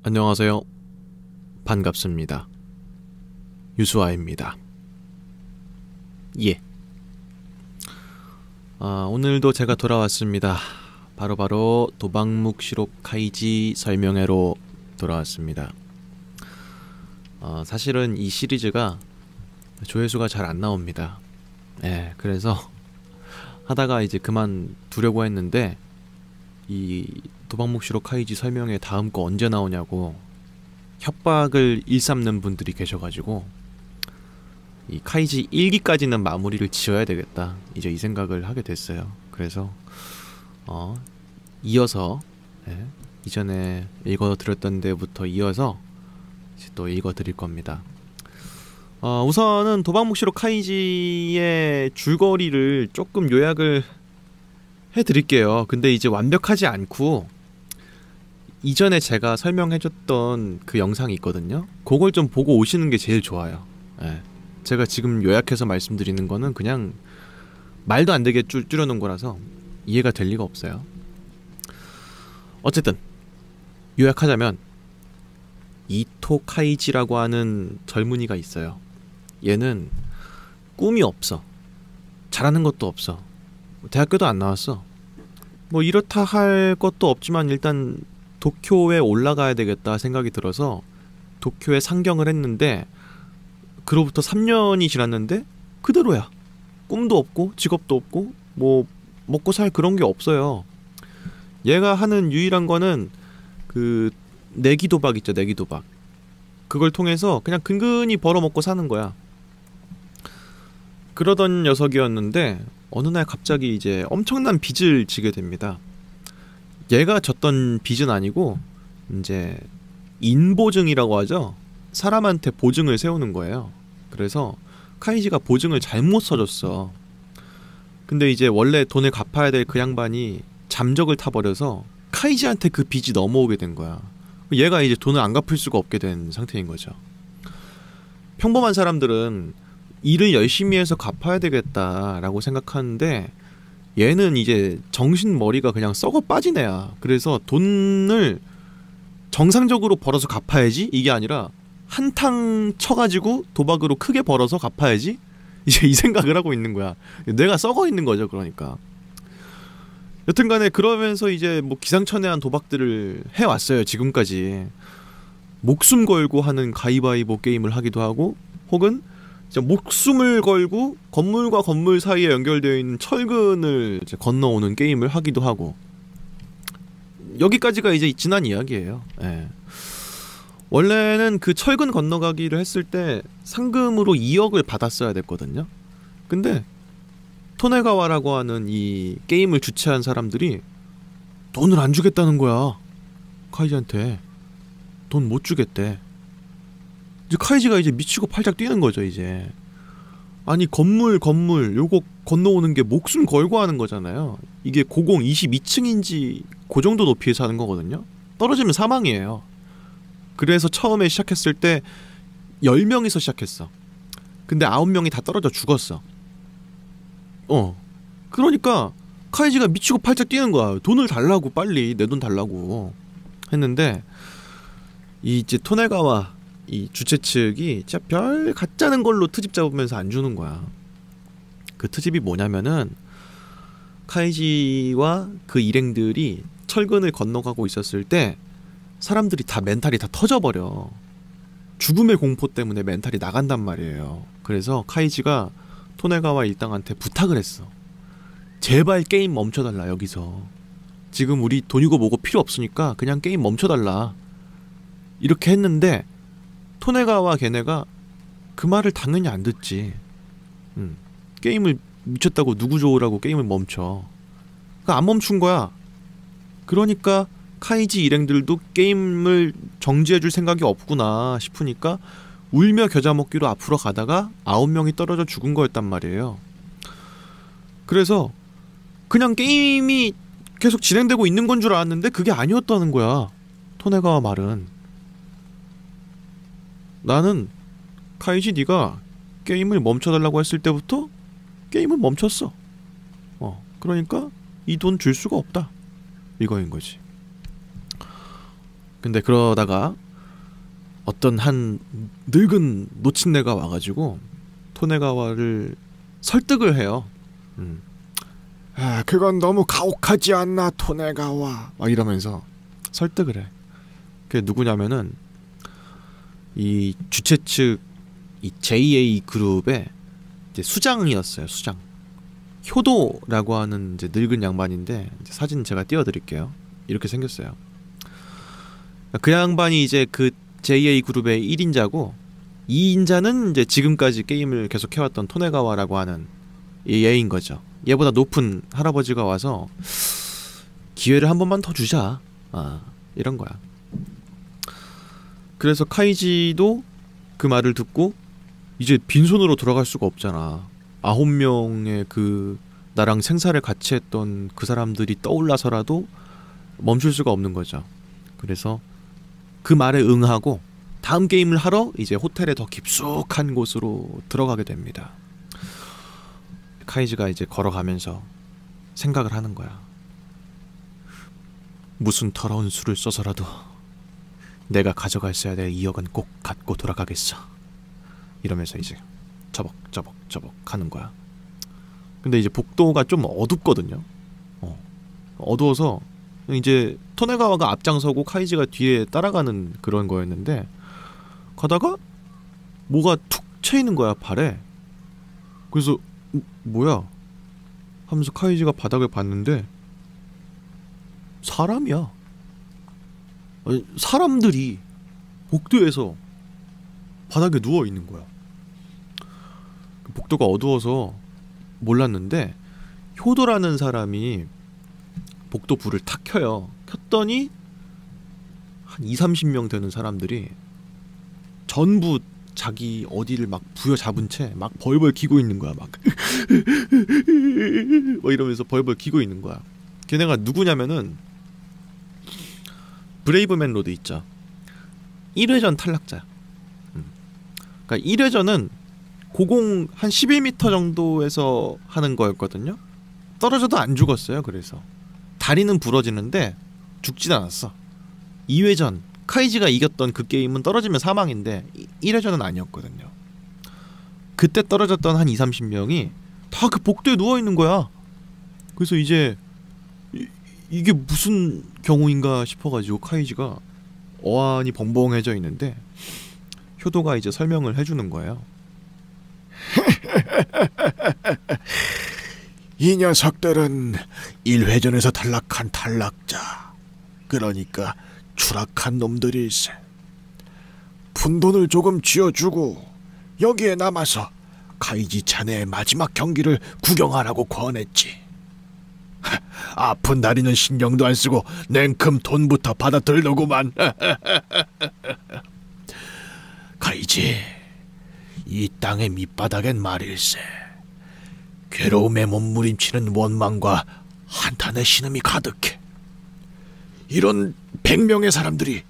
안녕하세요. 반갑습니다. 유수아입니다. 예. 오늘도 제가 돌아왔습니다. 바로 도박묵시록 카이지 설명회로 돌아왔습니다. 사실은 이 시리즈가 조회수가 잘 안 나옵니다. 예, 그래서 하다가 이제 그만두려고 했는데 이 도박묵시록 카이지 설명회 다음 거 언제 나오냐고 협박을 일삼는 분들이 계셔가지고 이 카이지 1기까지는 마무리를 지어야 되겠다, 이제 이 생각을 하게 됐어요. 그래서 이어서 이전에 읽어드렸던 데부터 이어서 이제 또 읽어드릴 겁니다. 우선은 도박묵시록 카이지의 줄거리를 조금 요약을 해드릴게요. 근데 이제 완벽하지 않고 이전에 제가 설명해줬던 그 영상이 있거든요. 그걸 좀 보고 오시는 게 제일 좋아요. 제가 지금 요약해서 말씀드리는 거는 그냥 말도 안 되게 줄여놓은 거라서 이해가 될 리가 없어요. 어쨌든 요약하자면 이토 카이지라고 하는 젊은이가 있어요. 얘는 꿈이 없어. 잘하는 것도 없어. 대학교도 안 나왔어. 뭐 이렇다 할 것도 없지만 일단 도쿄에 올라가야 되겠다 생각이 들어서 도쿄에 상경을 했는데, 그로부터 3년이 지났는데 그대로야. 꿈도 없고 직업도 없고 뭐 먹고 살 그런 게 없어요. 얘가 하는 유일한 거는 그 내기 도박 있죠, 내기 도박. 그걸 통해서 그냥 근근히 벌어먹고 사는 거야. 그러던 녀석이었는데 어느 날 갑자기 이제 엄청난 빚을 지게 됩니다. 얘가 졌던 빚은 아니고 이제 인보증이라고 하죠. 사람한테 보증을 세우는 거예요. 그래서 카이지가 보증을 잘못 써줬어. 근데 이제 원래 돈을 갚아야 될 그 양반이 잠적을 타버려서 카이지한테 그 빚이 넘어오게 된 거야. 얘가 이제 돈을 안 갚을 수가 없게 된 상태인 거죠. 평범한 사람들은 일을 열심히 해서 갚아야 되겠다라고 생각하는데 얘는 이제 정신머리가 그냥 썩어 빠진 애야. 그래서 돈을 정상적으로 벌어서 갚아야지, 이게 아니라 한탕 쳐가지고 도박으로 크게 벌어서 갚아야지, 이제 이 생각을 하고 있는 거야. 뇌가 썩어 있는 거죠. 그러니까 여튼간에 그러면서 이제 뭐 기상천외한 도박들을 해왔어요. 지금까지 목숨 걸고 하는 가위바위보 게임을 하기도 하고, 혹은 이제 목숨을 걸고 건물과 건물 사이에 연결되어 있는 철근을 이제 건너오는 게임을 하기도 하고, 여기까지가 이제 지난 이야기예요. 원래는 그 철근 건너가기를 했을 때 상금으로 2억을 받았어야 됐거든요. 근데 토네가와라고 하는 이 게임을 주최한 사람들이 돈을 안 주겠다는 거야. 카이지한테 돈 못 주겠대. 이제 카이지가 이제 미치고 팔짝 뛰는 거죠. 이제 아니 건물 요거 건너오는 게 목숨 걸고 하는 거잖아요. 이게 고공 22층인지 그 정도 높이에서 하는 거거든요. 떨어지면 사망이에요. 그래서 처음에 시작했을 때 10명이서 시작했어. 근데 9명이 다 떨어져 죽었어. 그러니까 카이지가 미치고 팔짝 뛰는 거야. 돈을 달라고, 빨리 내 돈 달라고 했는데, 이제 토네가와 이 주최 측이 진짜 별 가짜는 걸로 트집 잡으면서 안 주는 거야. 그 트집이 뭐냐면은 카이지와 그 일행들이 철근을 건너가고 있었을 때 사람들이 다 멘탈이 다 터져버려. 죽음의 공포 때문에 멘탈이 나간단 말이에요. 그래서 카이지가 토네가와 일당한테 부탁을 했어. 제발 게임 멈춰달라. 여기서 지금 우리 돈이고 뭐고 필요 없으니까 그냥 게임 멈춰달라. 이렇게 했는데 토네가와 걔네가 그 말을 당연히 안 듣지. 게임을 미쳤다고 누구 좋으라고 게임을 멈춰. 그러니까 안 멈춘 거야. 그러니까 카이지 일행들도 게임을 정지해줄 생각이 없구나 싶으니까 울며 겨자 먹기로 앞으로 가다가 9명이 떨어져 죽은 거였단 말이에요. 그래서 그냥 게임이 계속 진행되고 있는 건 줄 알았는데 그게 아니었다는 거야. 토네가와 말은. 나는 카이지 네가 게임을 멈춰달라고 했을 때부터 게임을 멈췄어. 그러니까 이 돈 줄 수가 없다, 이거인 거지. 근데 그러다가 어떤 한 늙은 노친네가 와가지고 토네가와를 설득을 해요. 그건 너무 가혹하지 않나 토네가와, 막 이러면서 설득을 해. 그게 누구냐면은 이 주최 측 이 JA 그룹의 이제 수장이었어요. 수장 효도라고 하는 이제 늙은 양반인데, 이제 사진 제가 띄워드릴게요. 이렇게 생겼어요. 그 양반이 이제 그 JA 그룹의 1인자고 2인자는 이제 지금까지 게임을 계속 해왔던 토네가와라고 하는 이 얘인 거죠. 얘보다 높은 할아버지가 와서 기회를 한 번만 더 주자, 이런 거야. 그래서 카이지도 그 말을 듣고 이제 빈손으로 돌아갈 수가 없잖아. 9명의 그 나랑 생사를 같이 했던 그 사람들이 떠올라서라도 멈출 수가 없는 거죠. 그래서 그 말에 응하고 다음 게임을 하러 이제 호텔의 더 깊숙한 곳으로 들어가게 됩니다. 카이지가 이제 걸어가면서 생각을 하는 거야. 무슨 더러운 수를 써서라도 내가 가져갔어야 될 2억은 꼭 갖고 돌아가겠어. 이러면서 이제 저벅 하는 거야. 근데 이제 복도가 좀 어둡거든요. 어두워서 이제 토네가와가 앞장서고 카이지가 뒤에 따라가는 그런 거였는데, 가다가 뭐가 툭 채이는 거야, 발에. 그래서 뭐야 하면서 카이지가 바닥을 봤는데 사람이야. 아니, 사람들이 복도에서 바닥에 누워 있는 거야. 복도가 어두워서 몰랐는데 효도라는 사람이 복도 불을 탁 켜요. 켰더니 한 20-30명 되는 사람들이 전부 자기 어디를 막 부여잡은 채 막 벌벌 기고 있는 거야. 막 이러면서 벌벌 기고 있는 거야. 걔네가 누구냐면은 브레이브맨 로드 있죠. 1회전 탈락자야. 그러니까 1회전은 고공 한 11m 정도에서 하는 거였거든요. 떨어져도 안 죽었어요. 그래서 다리는 부러지는데 죽진 않았어. 2회전 카이지가 이겼던 그 게임은 떨어지면 사망인데 1회전은 아니었거든요. 그때 떨어졌던 한 20-30명이 다 그 복도에 누워있는 거야. 그래서 이제 이게 무슨 경우인가 싶어가지고 카이지가 어안이 벙벙해져 있는데 효도가 이제 설명을 해주는 거예요. 이 녀석들은 1회전에서 탈락한 탈락자, 그러니까 추락한 놈들일세. 푼돈을 조금 쥐어주고 여기에 남아서 카이지 자네의 마지막 경기를 구경하라고 권했지. 아픈 다리는 신경도 안 쓰고 냉큼 돈부터 받아들더구만. 카이지, 이 땅의 밑바닥엔 말일세, 괴로움에 몸부림치는 원망과 한탄의 신음이 가득해. 이런 100명의 사람들이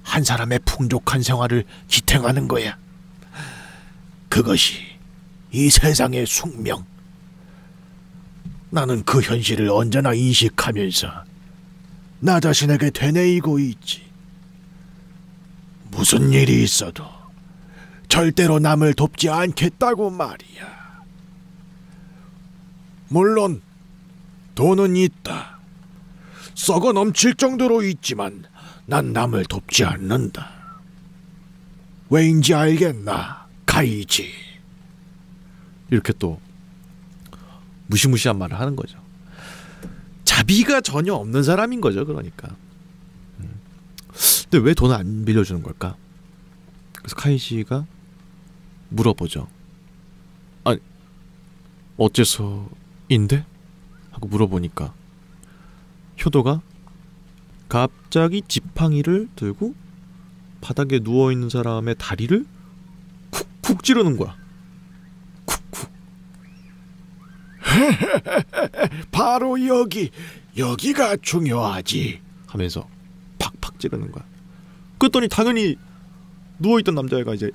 한 사람의 풍족한 생활을 지탱하는 거야. 그것이 이 세상의 숙명. 나는 그 현실을 언제나 인식하면서 나 자신에게 되뇌이고 있지. 무슨 일이 있어도 절대로 남을 돕지 않겠다고 말이야. 물론 돈은 있다. 썩어 넘칠 정도로 있지만 난 남을 돕지 않는다. 왜인지 알겠나, 카이지? 이렇게 또 무시무시한 말을 하는 거죠. 자비가 전혀 없는 사람인 거죠. 그러니까. 근데 왜 돈을 안 빌려주는 걸까? 그래서 카이지가 물어보죠. 아니, 어째서인데? 하고 물어보니까 효도가 갑자기 지팡이를 들고 바닥에 누워있는 사람의 다리를 쿡쿡 찌르는 거야. 쿡쿡. 바로 여기가 중요하지 하면서 팍팍 찌르는 거야. 그랬더니 당연히 누워있던 남자애가 이제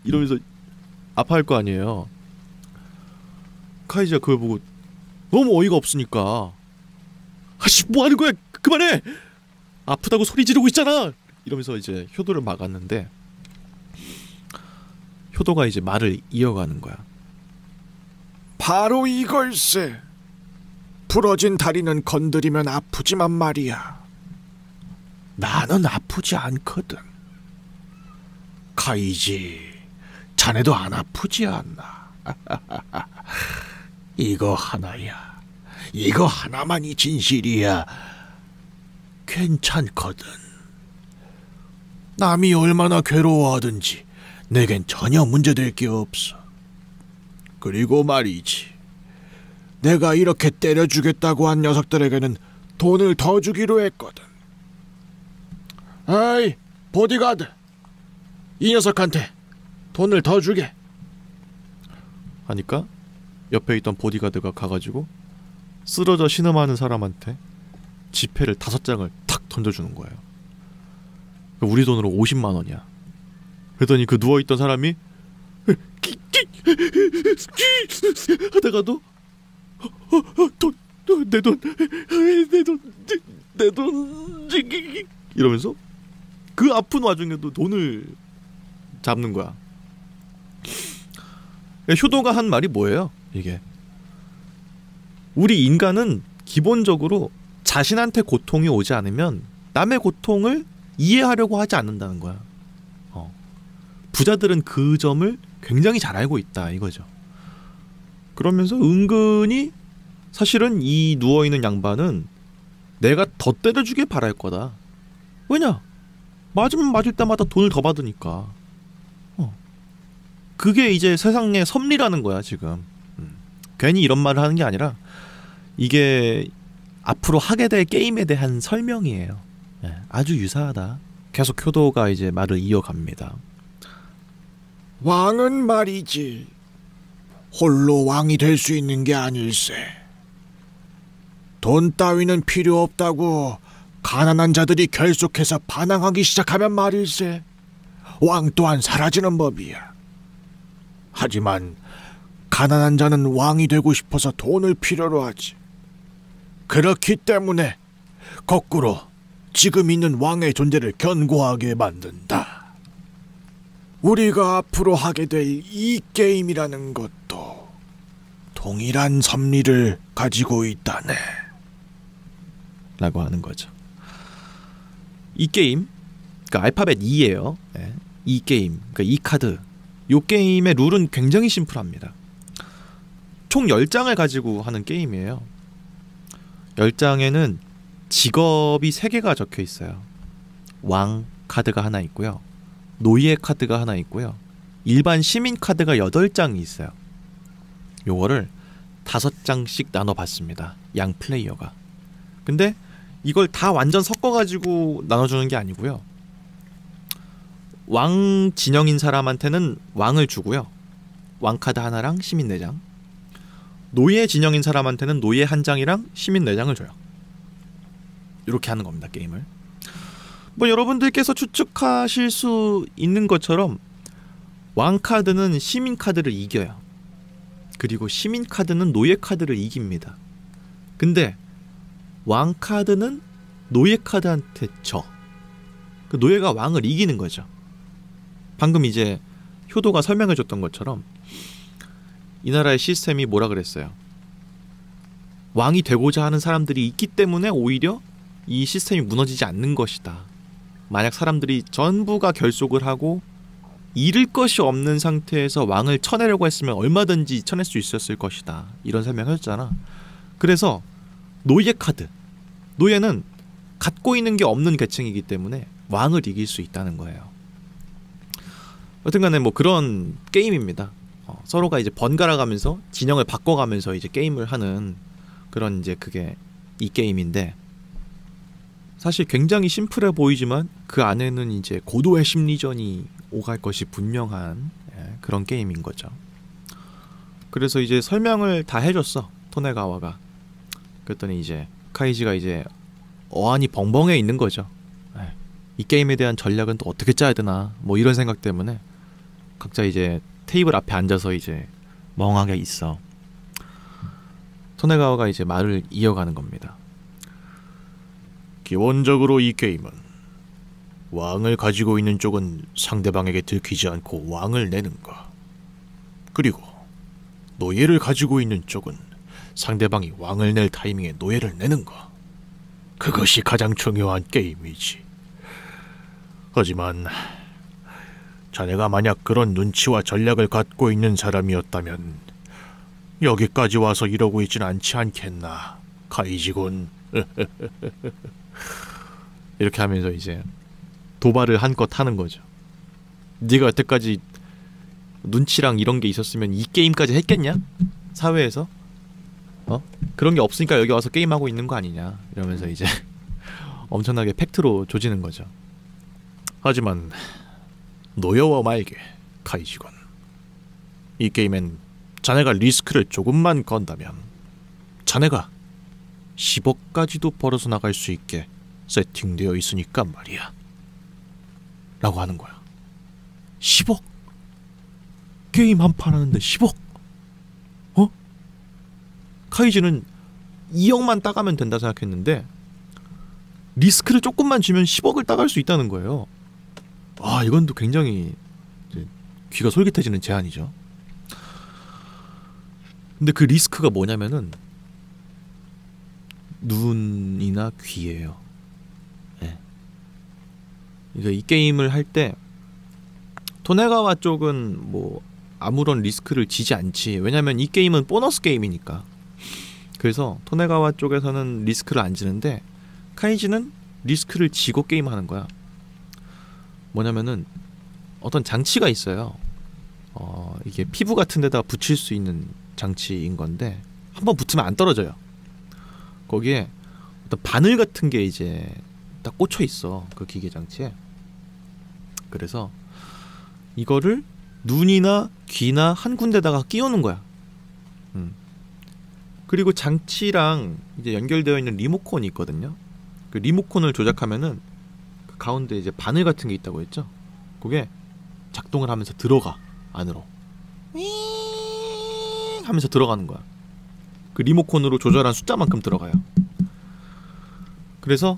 이러면서 아파할 거 아니에요. 카이지가 그걸 보고 너무 어이가 없으니까, 아씨 뭐하는 거야, 그만해! 아프다고 소리 지르고 있잖아! 이러면서 이제 효도를 막았는데 효도가 이제 말을 이어가는 거야. 바로 이걸세. 부러진 다리는 건드리면 아프지만 말이야. 나는 아프지 않거든. 카이지, 자네도 안 아프지 않나? 이거 하나야. 이거 하나만이 진실이야. 괜찮거든. 남이 얼마나 괴로워하든지 내겐 전혀 문제될 게 없어. 그리고 말이지, 내가 이렇게 때려주겠다고 한 녀석들에게는 돈을 더 주기로 했거든. 아이, 보디가드, 이 녀석한테 돈을 더 주게. 하니까 옆에 있던 보디가드가 가가지고 쓰러져 신음하는 사람한테 지폐를 5장을 탁 던져주는 거예요. 우리 돈으로 50만 원이야. 그랬더니 그 누워있던 사람이 하다가도 내 돈 이러면서 그 아픈 와중에도 돈을 잡는 거야. 효도가 한 말이 뭐예요? 이게 우리 인간은 기본적으로 자신한테 고통이 오지 않으면 남의 고통을 이해하려고 하지 않는다는 거야. 부자들은 그 점을 굉장히 잘 알고 있다 이거죠. 그러면서 은근히 사실은 이 누워있는 양반은 내가 더 때려주길 바랄 거다. 왜냐? 맞으면 맞을 때마다 돈을 더 받으니까. 그게 이제 세상의 섭리라는 거야 지금. 괜히 이런 말을 하는 게 아니라 이게 앞으로 하게 될 게임에 대한 설명이에요. 아주 유사하다. 계속 효도가 이제 말을 이어갑니다. 왕은 말이지, 홀로 왕이 될 수 있는 게 아닐세. 돈 따위는 필요 없다고 가난한 자들이 결속해서 반항하기 시작하면 말일세. 왕 또한 사라지는 법이야. 하지만 가난한 자는 왕이 되고 싶어서 돈을 필요로 하지. 그렇기 때문에 거꾸로 지금 있는 왕의 존재를 견고하게 만든다. 우리가 앞으로 하게 될 이 게임이라는 것도 동일한 섭리를 가지고 있다네 라고 하는 거죠. 이 게임, 그러니까 알파벳 2예요. 이 게임, 그러니까 이 카드, 이 게임의 룰은 굉장히 심플합니다. 총 10장을 가지고 하는 게임이에요. 10장에는 직업이 3개가 적혀 있어요. 왕 카드가 하나 있고요, 노예 카드가 하나 있고요, 일반 시민 카드가 8장이 있어요. 요거를 5장씩 나눠봤습니다, 양 플레이어가. 근데 이걸 다 완전 섞어가지고 나눠주는 게 아니고요, 왕 진영인 사람한테는 왕을 주고요, 왕 카드 하나랑 시민 4장, 노예 진영인 사람한테는 노예 1장이랑 시민 4장을 줘요. 이렇게 하는 겁니다, 게임을. 뭐 여러분들께서 추측하실 수 있는 것처럼 왕 카드는 시민 카드를 이겨요. 그리고 시민 카드는 노예 카드를 이깁니다. 근데 왕 카드는 노예 카드한테 져. 그 노예가 왕을 이기는 거죠. 방금 이제 효도가 설명해줬던 것처럼 이 나라의 시스템이 뭐라 그랬어요? 왕이 되고자 하는 사람들이 있기 때문에 오히려 이 시스템이 무너지지 않는 것이다. 만약 사람들이 전부가 결속을 하고 잃을 것이 없는 상태에서 왕을 쳐내려고 했으면 얼마든지 쳐낼 수 있었을 것이다. 이런 설명을 하셨잖아. 그래서 노예 카드, 노예는 갖고 있는 게 없는 계층이기 때문에 왕을 이길 수 있다는 거예요. 여튼간에 뭐 그런 게임입니다. 서로가 이제 번갈아 가면서 진영을 바꿔가면서 이제 게임을 하는 그런 이제 그게 이 게임인데, 사실 굉장히 심플해 보이지만 그 안에는 이제 고도의 심리전이 오갈 것이 분명한 그런 게임인 거죠. 그래서 이제 설명을 다 해줬어, 토네가와가. 그랬더니 이제 카이지가 이제 어안이 벙벙해 있는 거죠. 이 게임에 대한 전략은 또 어떻게 짜야 되나 뭐 이런 생각 때문에 각자 이제 테이블 앞에 앉아서 이제 멍하게 있어. 토네가와가 이제 말을 이어가는 겁니다. 기본적으로 이 게임은 왕을 가지고 있는 쪽은 상대방에게 들키지 않고 왕을 내는 것, 그리고 노예를 가지고 있는 쪽은 상대방이 왕을 낼 타이밍에 노예를 내는 것, 그것이 가장 중요한 게임이지. 하지만 자네가 만약 그런 눈치와 전략을 갖고 있는 사람이었다면 여기까지 와서 이러고 있진 않지 않겠나, 카이지군. 이렇게 하면서 이제 도발을 한껏 하는 거죠. 네가 여태까지 눈치랑 이런 게 있었으면 이 게임까지 했겠냐? 사회에서? 그런 게 없으니까 여기 와서 게임하고 있는 거 아니냐? 이러면서 이제 엄청나게 팩트로 조지는 거죠. 하지만 노여워 말게, 카이지군. 이 게임엔 자네가 리스크를 조금만 건다면 자네가 10억까지도 벌어서 나갈 수 있게 세팅되어 있으니까 말이야, 라고 하는 거야. 10억? 게임 한 판 하는데 10억? 카이지는 2억만 따가면 된다 생각했는데 리스크를 조금만 주면 10억을 따갈 수 있다는 거예요. 이건 또 굉장히 귀가 솔깃해지는 제안이죠. 근데 그 리스크가 뭐냐면은 눈이나 귀예요. 네. 그러니까 이 게임을 할 때 토네가와 쪽은 뭐 아무런 리스크를 지지 않지. 왜냐면 이 게임은 보너스 게임이니까. 그래서 토네가와 쪽에서는 리스크를 안 지는데 카이지는 리스크를 지고 게임하는 거야. 뭐냐면은 어떤 장치가 있어요. 이게 피부 같은 데다 붙일 수 있는 장치인 건데 한번 붙으면 안 떨어져요. 거기에 어떤 바늘 같은 게 이제 딱 꽂혀 있어, 그 기계 장치에. 그래서 이거를 눈이나 귀나 한 군데다가 끼우는 거야. 그리고 장치랑 이제 연결되어 있는 리모컨이 있거든요. 그 리모컨을 조작하면은 그 가운데 이제 바늘 같은 게 있다고 했죠. 그게 작동을 하면서 들어가 안으로 하면서 들어가는 거야. 그 리모컨으로 조절한 숫자만큼 들어가요. 그래서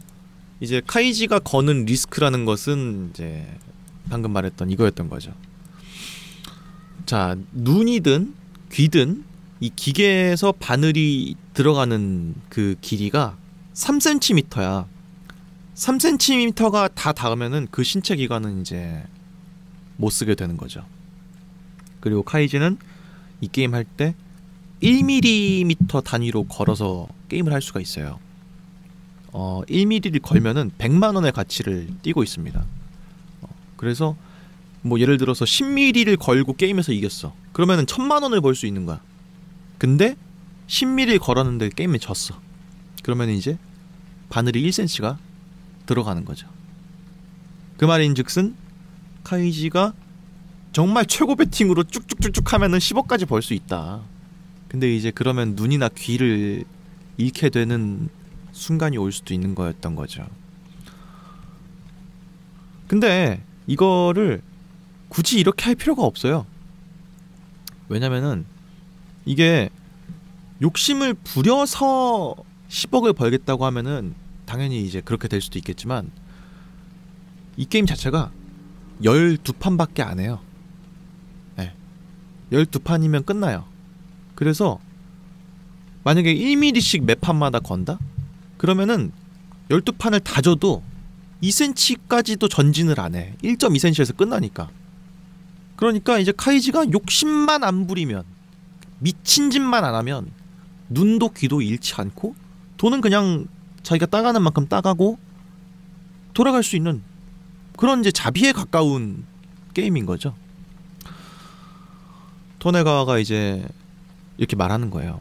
이제 카이지가 거는 리스크라는 것은 이제 방금 말했던 이거였던 거죠. 자, 눈이든 귀든 이 기계에서 바늘이 들어가는 그 길이가 3cm야. 3cm가 다 닿으면은 그 신체 기관은 이제 못 쓰게 되는 거죠. 그리고 카이지는 이 게임 할 때 1mm 단위로 걸어서 게임을 할 수가 있어요. 1mm를 걸면은 100만 원의 가치를 띄고 있습니다. 그래서 뭐 예를 들어서 10mm를 걸고 게임에서 이겼어. 그러면은 1000만 원을 벌 수 있는 거야. 근데 10mm를 걸었는데 게임에 졌어. 그러면 이제 바늘이 1cm가 들어가는 거죠. 그 말인즉슨 카이지가 정말 최고 배팅으로 쭉쭉쭉쭉 하면은 10억까지 벌 수 있다. 근데 이제 그러면 눈이나 귀를 잃게 되는 순간이 올 수도 있는 거였던 거죠. 근데 이거를 굳이 이렇게 할 필요가 없어요. 왜냐면은 이게 욕심을 부려서 10억을 벌겠다고 하면은 당연히 이제 그렇게 될 수도 있겠지만 이 게임 자체가 12판밖에 안 해요. 네. 12판이면 끝나요. 그래서 만약에 1mm씩 매 판마다 건다? 그러면은 12판을 다 줘도 2cm까지도 전진을 안 해. 1.2cm에서 끝나니까. 그러니까 이제 카이지가 욕심만 안 부리면, 미친 짓만 안 하면 눈도 귀도 잃지 않고 돈은 그냥 자기가 따가는 만큼 따가고 돌아갈 수 있는 그런 이제 자비에 가까운 게임인 거죠. 토네가와가 이제 이렇게 말하는 거예요.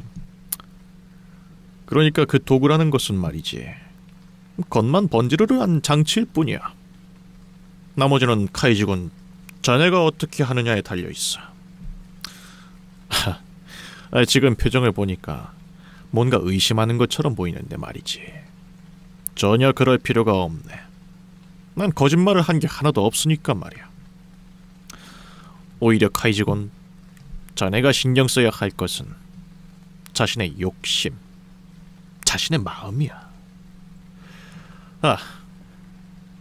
그러니까 그 도구라는 것은 말이지, 겉만 번지르르한 장치일 뿐이야. 나머지는 카이지군 자네가 어떻게 하느냐에 달려있어. 지금 표정을 보니까 뭔가 의심하는 것처럼 보이는데 말이지, 전혀 그럴 필요가 없네. 난 거짓말을 한 게 하나도 없으니까 말이야. 오히려 카이지군, 자네가 신경 써야 할 것은 자신의 욕심, 자신의 마음이야.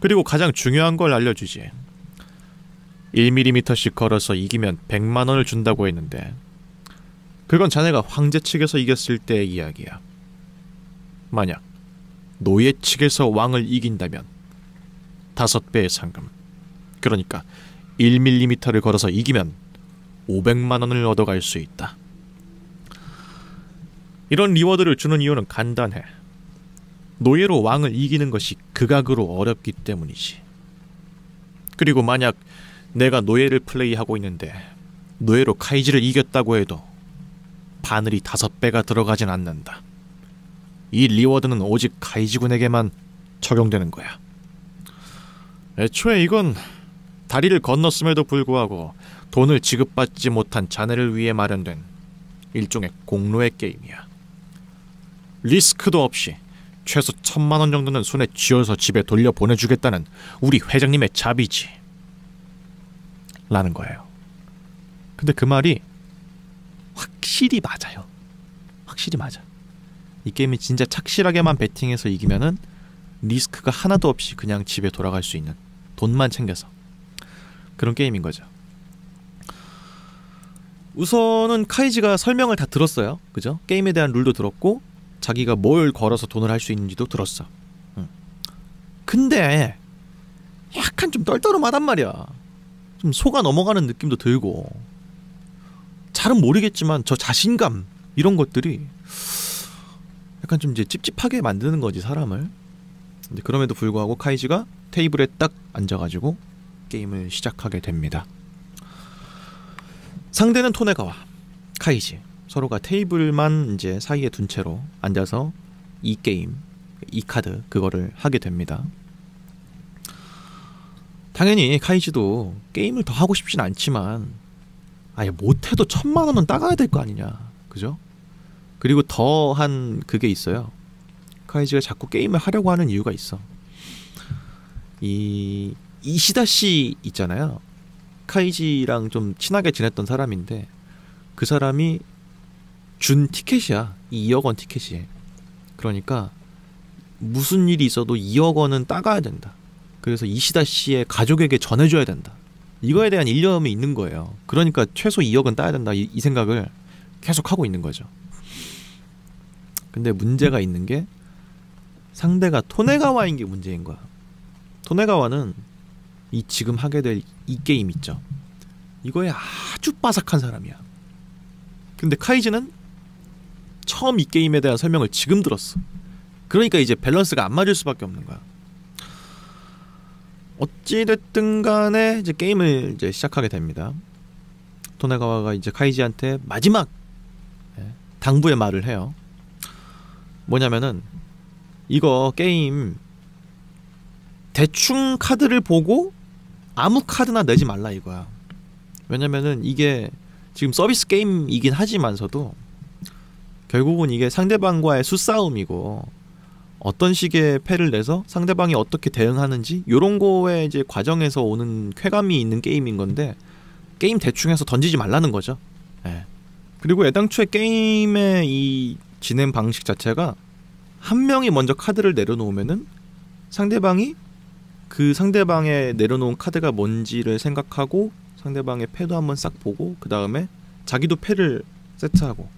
그리고 가장 중요한 걸 알려주지. 1mm씩 걸어서 이기면 100만 원을 준다고 했는데 그건 자네가 황제 측에서 이겼을 때의 이야기야. 만약 노예 측에서 왕을 이긴다면 5배의 상금, 그러니까 1mm를 걸어서 이기면 500만 원을 얻어갈 수 있다. 이런 리워드를 주는 이유는 간단해. 노예로 왕을 이기는 것이 극악으로 어렵기 때문이지. 그리고 만약 내가 노예를 플레이하고 있는데 노예로 카이지를 이겼다고 해도 바늘이 5배가 들어가진 않는다. 이 리워드는 오직 카이지군에게만 적용되는 거야. 애초에 이건 다리를 건넜음에도 불구하고 돈을 지급받지 못한 자네를 위해 마련된 일종의 공로의 게임이야. 리스크도 없이 최소 1000만 원 정도는 손에 쥐어서 집에 돌려보내주겠다는 우리 회장님의 자비지. 라는 거예요. 근데 그 말이 확실히 맞아요. 확실히 맞아. 이 게임이 진짜 착실하게만 베팅해서 이기면은 리스크가 하나도 없이 그냥 집에 돌아갈 수 있는, 돈만 챙겨서 그런 게임인 거죠. 우선은 카이지가 설명을 다 들었어요. 그죠? 게임에 대한 룰도 들었고 자기가 뭘 걸어서 돈을 할 수 있는지도 들었어. 근데 약간 좀 떨떠름하단 말이야. 좀 속아 넘어가는 느낌도 들고, 잘은 모르겠지만 저 자신감 이런 것들이 약간 좀 이제 찝찝하게 만드는 거지, 사람을. 근데 그럼에도 불구하고 카이지가 테이블에 딱 앉아가지고 게임을 시작하게 됩니다. 상대는 토네가와 카이지, 서로가 테이블만 이제 사이에 둔 채로 앉아서 이 게임, 이 카드 그거를 하게 됩니다. 당연히 카이지도 게임을 더 하고 싶진 않지만 아예 못해도 1000만 원은 따가야 될 거 아니냐, 그죠? 그리고 더한 그게 있어요. 카이지가 자꾸 게임을 하려고 하는 이유가 있어. 이 이시다 씨 있잖아요. 카이지랑 좀 친하게 지냈던 사람인데 그 사람이 준 티켓이야. 2억 원 티켓이. 그러니까 무슨 일이 있어도 2억 원은 따가야 된다. 그래서 이시다 씨의 가족에게 전해줘야 된다. 이거에 대한 일념이 있는 거예요. 그러니까 최소 2억은 따야 된다. 이 생각을 계속 하고 있는 거죠. 근데 문제가 있는 게 상대가 토네가와인 게 문제인 거야. 토네가와는 이 지금 하게 될 이 게임 있죠. 이거에 아주 빠삭한 사람이야. 근데 카이지는 처음 이 게임에 대한 설명을 지금 들었어. 그러니까 이제 밸런스가 안 맞을 수밖에 없는 거야. 어찌됐든 간에 이제 게임을 이제 시작하게 됩니다. 토네가와가 이제 카이지한테 마지막 당부의 말을 해요. 뭐냐면은 이거 게임 대충 카드를 보고 아무 카드나 내지 말라 이거야. 왜냐면은 이게 지금 서비스 게임이긴 하지만서도 결국은 이게 상대방과의 수싸움이고 어떤 식의 패를 내서 상대방이 어떻게 대응하는지 요런 거에 이제 과정에서 오는 쾌감이 있는 게임인 건데 게임 대충 해서 던지지 말라는 거죠. 예. 그리고 애당초에 게임의 이 진행 방식 자체가 한 명이 먼저 카드를 내려놓으면은 상대방이 그 상대방의 내려놓은 카드가 뭔지를 생각하고 상대방의 패도 한번 싹 보고 그 다음에 자기도 패를 세트하고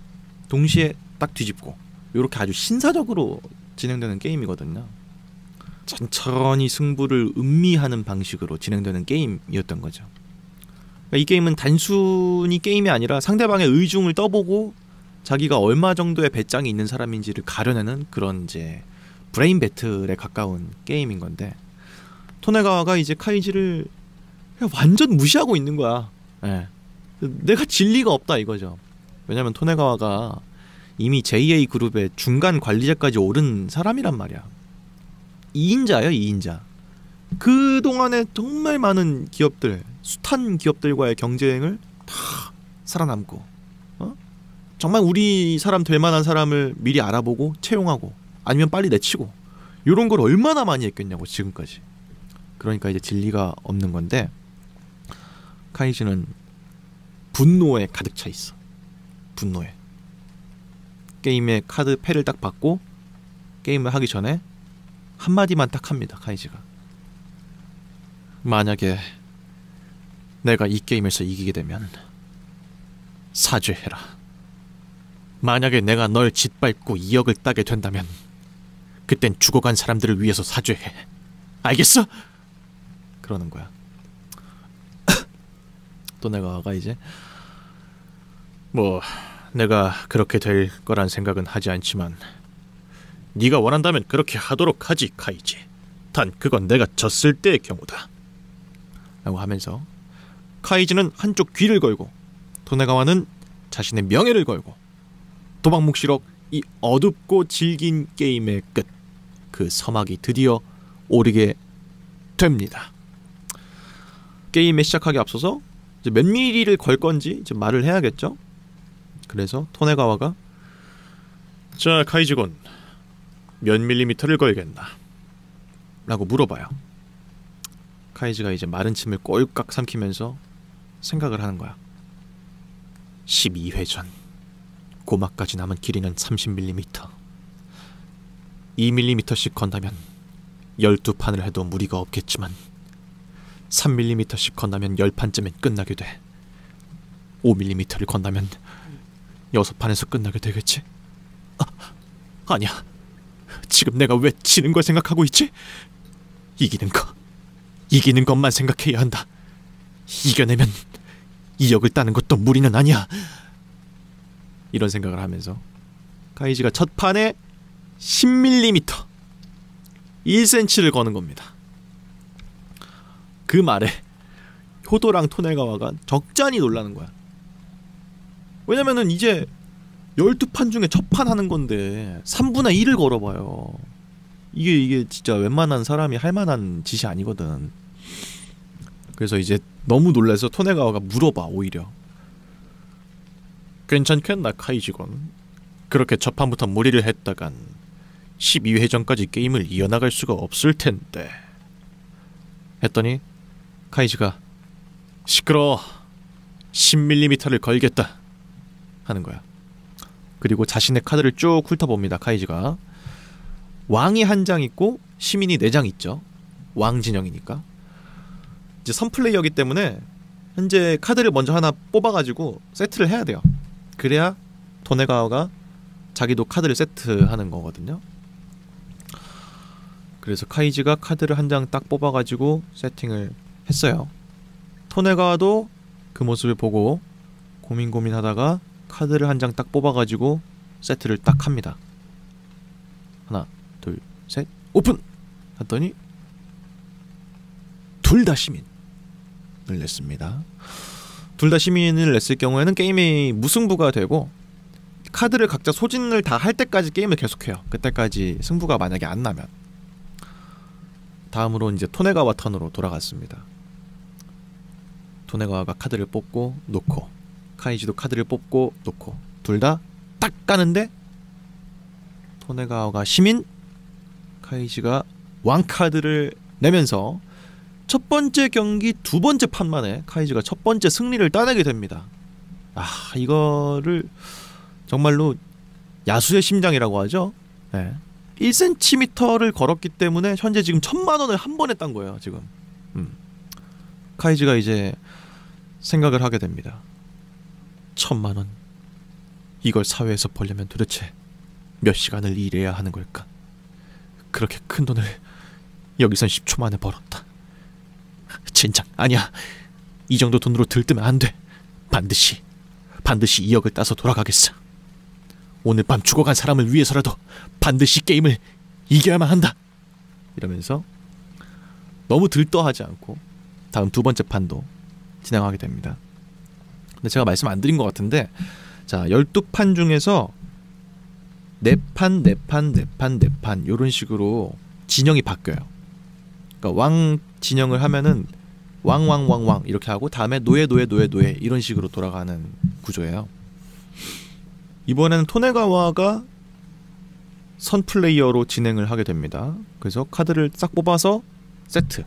동시에 딱 뒤집고 요렇게 아주 신사적으로 진행되는 게임이거든요. 천천히 승부를 음미하는 방식으로 진행되는 게임이었던 거죠. 그러니까 이 게임은 단순히 게임이 아니라 상대방의 의중을 떠보고 자기가 얼마 정도의 배짱이 있는 사람인지를 가려내는 그런 이제 브레인 배틀에 가까운 게임인 건데 토네가와가 이제 카이지를 그냥 완전 무시하고 있는 거야. 예. 내가 질 리가 없다 이거죠. 왜냐면 토네가와가 이미 JA 그룹의 중간 관리자까지 오른 사람이란 말이야. 2인자예요, 2인자. 그동안에 정말 많은 기업들, 숱한 기업들과의 경쟁을 다 살아남고 정말 우리 사람 될 만한 사람을 미리 알아보고 채용하고 아니면 빨리 내치고 이런 걸 얼마나 많이 했겠냐고 지금까지. 그러니까 이제 진리가 없는 건데 카이지는 분노에 가득 차 있어. 분노에. 게임의 카드 패를 딱 받고 게임을 하기 전에 한마디만 딱 합니다. 카이지가. 만약에 내가 이 게임에서 이기게 되면 사죄해라. 만약에 내가 널 짓밟고 2억을 따게 된다면 그땐 죽어간 사람들을 위해서 사죄해. 알겠어? 그러는 거야. 토네가와가 이제 뭐 내가 그렇게 될 거란 생각은 하지 않지만 네가 원한다면 그렇게 하도록 하지, 카이지. 단 그건 내가 졌을 때의 경우다. 라고 하면서 카이지는 한쪽 귀를 걸고 토네가와는 자신의 명예를 걸고 도박묵시록 이 어둡고 질긴 게임의 끝, 그 서막이 드디어 오르게 됩니다. 게임에 시작하기 앞서서 이제 몇 미리를 걸 건지 이제 말을 해야겠죠. 그래서 토네가와가 자, 카이지군, 몇 밀리미터를 걸겠나? 라고 물어봐요. 카이지가 이제 마른 침을 꼴깍 삼키면서 생각을 하는 거야. 12회전 고막까지 남은 길이는 30mm. 2mm씩 건다면 12판을 해도 무리가 없겠지만 3mm씩 건다면 10판쯤엔 끝나게 돼. 5mm를 건다면 6판에서 끝나게 되겠지? 아니야. 지금 내가 왜 지는 걸 생각하고 있지? 이기는 것만 생각해야 한다. 이겨내면 2억을 따는 것도 무리는 아니야. 이런 생각을 하면서 카이지가 첫 판에 10mm 1cm를 거는 겁니다. 그 말에 효도랑 토네가와가 적잖이 놀라는 거야. 왜냐면은 이제 12판 중에 첫 판 하는 건데 3분의 1을 걸어봐요. 이게 진짜 웬만한 사람이 할 만한 짓이 아니거든. 그래서 이제 너무 놀라서 토네가와가 물어봐. 오히려 괜찮겠나, 카이지건? 그렇게 첫 판부터 무리를 했다간 12회전까지 게임을 이어나갈 수가 없을 텐데. 했더니 카이지가 시끄러워, 10mm를 걸겠다 하는 거야. 그리고 자신의 카드를 쭉 훑어봅니다. 카이지가 왕이 한 장 있고 시민이 4장 있죠. 왕 진영이니까. 이제 선플레이어기 때문에 현재 카드를 먼저 하나 뽑아가지고 세트를 해야 돼요. 그래야 토네가와가 자기도 카드를 세트하는 거거든요. 그래서 카이지가 카드를 한 장 딱 뽑아가지고 세팅을 했어요. 토네가와도 그 모습을 보고 고민하다가 카드를 한 장 딱 뽑아가지고 세트를 딱 합니다. 하나, 둘, 셋, 오픈! 했더니 둘 다 시민을 냈습니다. 둘 다 시민을 냈을 경우에는 게임이 무승부가 되고 카드를 각자 소진을 다 할 때까지 게임을 계속해요. 그때까지 승부가 만약에 안 나면. 다음으로 이제 토네가와 턴으로 돌아갔습니다. 토네가와가 카드를 뽑고 놓고 카이지도 카드를 뽑고 놓고 둘 다 딱 까는데 토네가와가 시민, 카이지가 왕 카드를 내면서 첫 번째 경기 두 번째 판 만에 카이지가 첫 번째 승리를 따내게 됩니다. 이거를 정말로 야수의 심장이라고 하죠. 네. 1cm를 걸었기 때문에 현재 지금 1000만원을 한 번에 딴 거예요. 지금 카이지가 이제 생각을 하게 됩니다. 1000만원, 이걸 사회에서 벌려면 도대체 몇 시간을 일해야 하는 걸까? 그렇게 큰 돈을 여기선 10초 만에 벌었다. 젠장, 아니야. 이 정도 돈으로 들뜨면 안 돼. 반드시 2억을 따서 돌아가겠어. 오늘 밤 죽어간 사람을 위해서라도 반드시 게임을 이겨야만 한다. 이러면서 너무 들떠하지 않고 다음 두 번째 판도 진행하게 됩니다. 근데 제가 말씀 안 드린 것 같은데, 자, 12판 중에서 4판, 4판, 4판, 4판 요런 식으로 진영이 바뀌어요. 그러니까 왕 진영을 하면은 왕 이렇게 하고 다음에 노예 이런 식으로 돌아가는 구조예요. 이번에는 토네가와가 선 플레이어로 진행을 하게 됩니다. 그래서 카드를 싹 뽑아서 세트.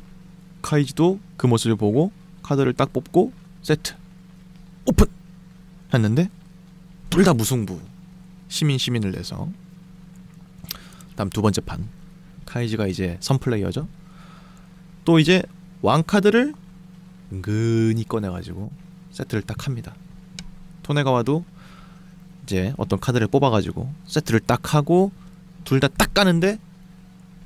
카이지도 그 모습을 보고 카드를 딱 뽑고 세트. 오픈! 했는데 둘 다 무승부. 시민을 내서 다음 두 번째 판 카이지가 이제 선플레이어죠. 또 이제 왕 카드를 은근히 꺼내가지고 세트를 딱 합니다. 토네가와도 이제 어떤 카드를 뽑아가지고 세트를 딱 하고 둘 다 딱 까는데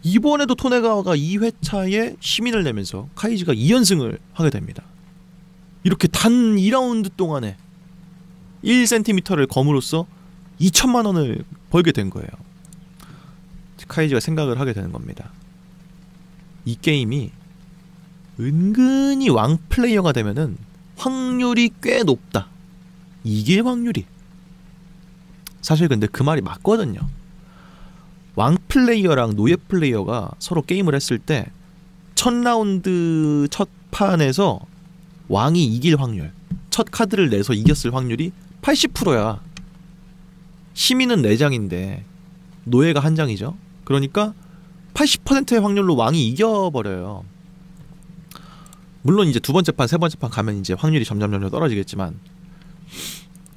이번에도 토네가와가 2회차에 시민을 내면서 카이지가 2연승을 하게 됩니다. 이렇게 단 2라운드 동안에 1cm를 검으로써 2천만 원을 벌게 된 거예요. 카이지가 생각을 하게 되는 겁니다. 이 게임이 은근히 왕 플레이어가 되면은 확률이 꽤 높다. 이길 확률이. 사실 근데 그 말이 맞거든요. 왕 플레이어랑 노예 플레이어가 서로 게임을 했을 때 첫 라운드 첫 판에서 왕이 이길 확률, 첫 카드를 내서 이겼을 확률이 80%야. 시민은 4장인데 노예가 1장이죠. 그러니까 80%의 확률로 왕이 이겨버려요. 물론 이제 두 번째 판, 세 번째 판 가면 이제 확률이 점점 떨어지겠지만,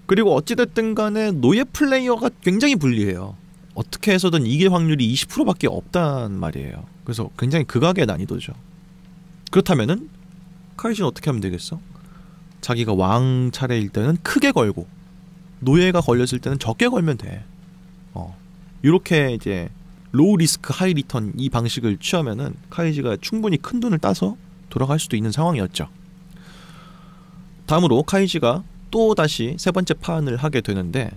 그리고 어찌됐든 간에 노예 플레이어가 굉장히 불리해요. 어떻게 해서든 이길 확률이 20%밖에 없단 말이에요. 그래서 굉장히 극악의 난이도죠. 그렇다면은 카이지는 어떻게 하면 되겠어? 자기가 왕 차례일 때는 크게 걸고 노예가 걸렸을 때는 적게 걸면 돼. 이렇게 이제 로우 리스크 하이 리턴 이 방식을 취하면은 카이지가 충분히 큰 돈을 따서 돌아갈 수도 있는 상황이었죠. 다음으로 카이지가 또 다시 세 번째 판을 하게 되는데,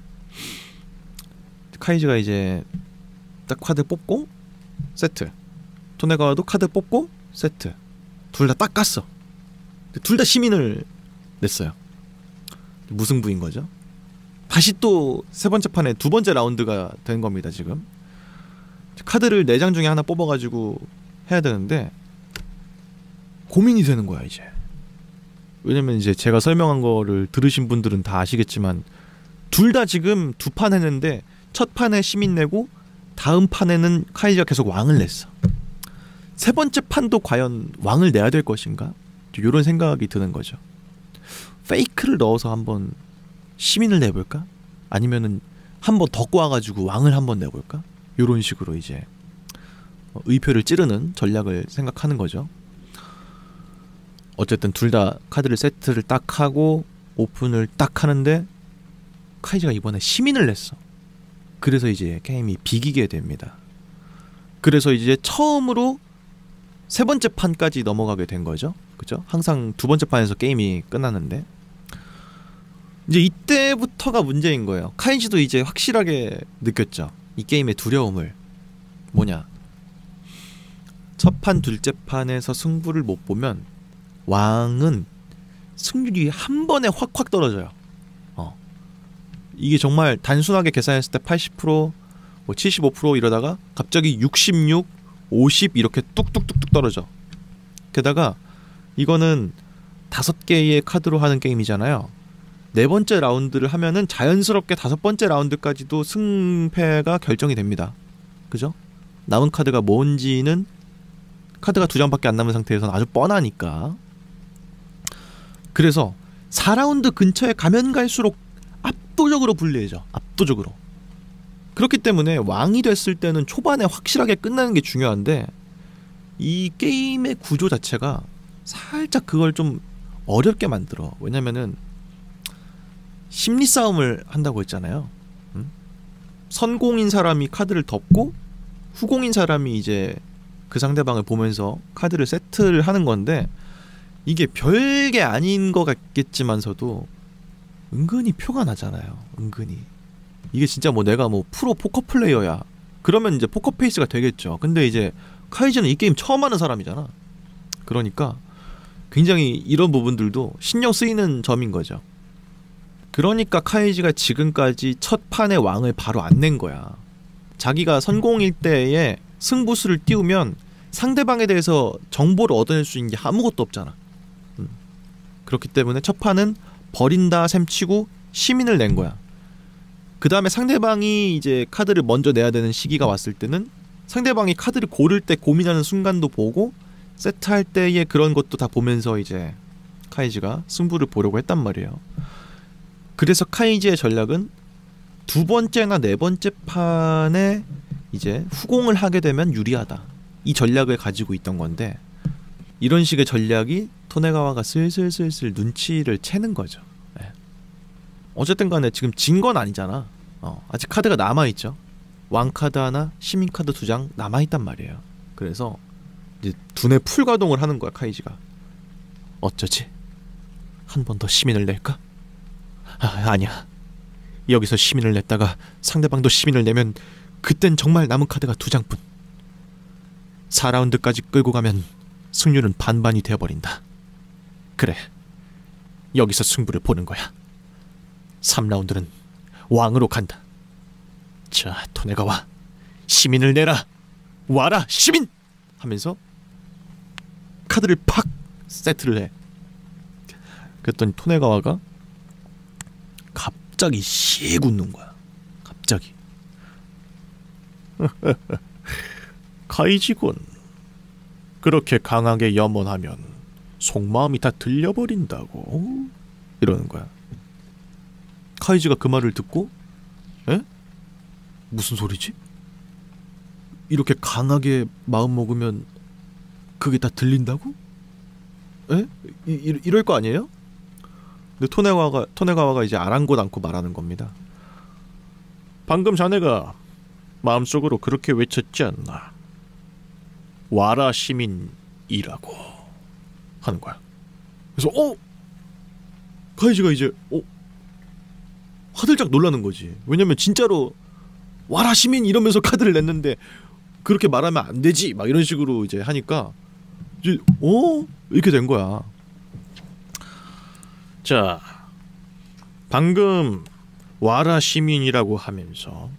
카이지가 이제 딱 카드 뽑고 세트, 토네가와도 카드 뽑고 세트, 둘 다 딱 깠어. 둘 다 시민을 냈어요. 무승부인 거죠. 다시 또 세 번째 판에 두 번째 라운드가 된 겁니다. 지금 카드를 4장 중에 하나 뽑아가지고 해야 되는데 고민이 되는 거야 이제. 왜냐면 이제 제가 설명한 거를 들으신 분들은 다 아시겠지만 둘 다 지금 두 판 했는데 첫 판에 시민 내고 다음 판에는 카이지가 계속 왕을 냈어. 세 번째 판도 과연 왕을 내야 될 것인가? 이런 생각이 드는 거죠. 페이크를 넣어서 한번 시민을 내볼까? 아니면은 한번 더 꼬아가지고 왕을 한번 내볼까? 이런 식으로 이제 의표를 찌르는 전략을 생각하는 거죠. 어쨌든 둘 다 카드를 세트를 딱 하고 오픈을 딱 하는데 카이지가 이번에 시민을 냈어. 그래서 이제 게임이 비기게 됩니다. 그래서 이제 처음으로 세 번째 판까지 넘어가게 된 거죠. 그죠? 항상 두 번째 판에서 게임이 끝났는데 이제 이때부터가 문제인 거예요. 카이지도 이제 확실하게 느꼈죠. 이 게임의 두려움을. 뭐냐? 첫 판, 둘째 판에서 승부를 못 보면 왕은 승률이 한 번에 확 떨어져요. 이게 정말 단순하게 계산했을 때 80%, 뭐 75% 이러다가 갑자기 66, 50 이렇게 뚝뚝뚝뚝 떨어져. 게다가 이거는 5개의 카드로 하는 게임이잖아요. 네 번째 라운드를 하면은 자연스럽게 다섯 번째 라운드까지도 승패가 결정이 됩니다. 그죠? 남은 카드가 뭔지는 카드가 2장밖에 안 남은 상태에서는 아주 뻔하니까. 그래서 4라운드 근처에 가면 갈수록 압도적으로 불리해져. 압도적으로. 그렇기 때문에 왕이 됐을 때는 초반에 확실하게 끝나는 게 중요한데 이 게임의 구조 자체가 살짝 그걸 좀 어렵게 만들어. 왜냐면은 심리 싸움을 한다고 했잖아요. 선공인 사람이 카드를 덮고 후공인 사람이 이제 그 상대방을 보면서 카드를 세트를 하는 건데 이게 별게 아닌 것 같겠지만서도 은근히 표가 나잖아요. 은근히. 이게 진짜 뭐 내가 뭐 프로 포커 플레이어야. 그러면 이제 포커 페이스가 되겠죠. 근데 이제 카이지는 이 게임 처음 하는 사람이잖아. 그러니까 굉장히 이런 부분들도 신경 쓰이는 점인 거죠. 그러니까 카이지가 지금까지 첫 판의 왕을 바로 안 낸 거야. 자기가 선공일 때에 승부수를 띄우면 상대방에 대해서 정보를 얻어낼 수 있는 게 아무것도 없잖아. 그렇기 때문에 첫 판은 버린다 셈 치고 시민을 낸 거야. 그 다음에 상대방이 이제 카드를 먼저 내야 되는 시기가 왔을 때는 상대방이 카드를 고를 때 고민하는 순간도 보고 세트할 때의 그런 것도 다 보면서 이제 카이지가 승부를 보려고 했단 말이에요. 그래서 카이지의 전략은 두 번째나 네 번째 판에 이제 후공을 하게 되면 유리하다. 이 전략을 가지고 있던 건데 이런 식의 전략이 토네가와가 슬슬 눈치를 채는 거죠. 네. 어쨌든 간에 지금 진 건 아니잖아. 아직 카드가 남아있죠. 왕카드 하나, 시민카드 2장 남아있단 말이에요. 그래서 이제 두뇌 풀가동을 하는 거야 카이지가. 어쩌지? 한 번 더 시민을 낼까? 아니야. 여기서 시민을 냈다가 상대방도 시민을 내면 그땐 정말 남은 카드가 2장뿐. 4라운드까지 끌고 가면 승률은 반반이 되어버린다. 그래, 여기서 승부를 보는 거야. 3라운드는 왕으로 간다. 자, 토네가와 시민을 내라. 와라 시민! 하면서 카드를 팍 세트를 해. 그랬더니 토네가와가 갑자기 씩 웃는 거야. 갑자기. 카이지군, 그렇게 강하게 염원하면 속마음이 다 들려버린다고 이러는 거야. 카이지가 그 말을 듣고 에? 무슨 소리지? 이렇게 강하게 마음 먹으면 그게 다 들린다고? 에? 이럴 거 아니에요? 근데 토네가와가 이제 아랑곳 않고 말하는 겁니다. 방금 자네가 마음속으로 그렇게 외쳤지 않나? 와라 시민이라고 하는 거야. 그래서 카이지가 이제 화들짝 놀라는 거지. 왜냐면 진짜로 와라 시민 이러면서 카드를 냈는데 그렇게 말하면 안 되지 막 이런 식으로 이제 하니까 이제 이렇게 된 거야. 자, 방금 와라 시민이라고 하면서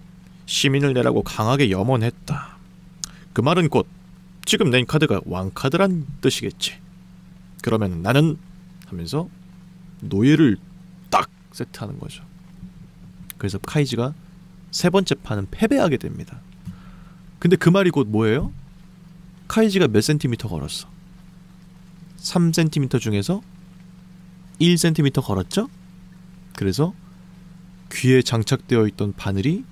시민을 내라고 강하게 염원했다. 그 말은 곧 지금 낸 카드가 왕카드란 뜻이겠지. 그러면 나는 하면서 노예를 딱 세트하는 거죠. 그래서 카이지가 세 번째 판은 패배하게 됩니다. 근데 그 말이 곧 뭐예요? 카이지가 몇 센티미터 걸었어? 3cm 중에서 1cm 걸었죠? 그래서 귀에 장착되어 있던 바늘이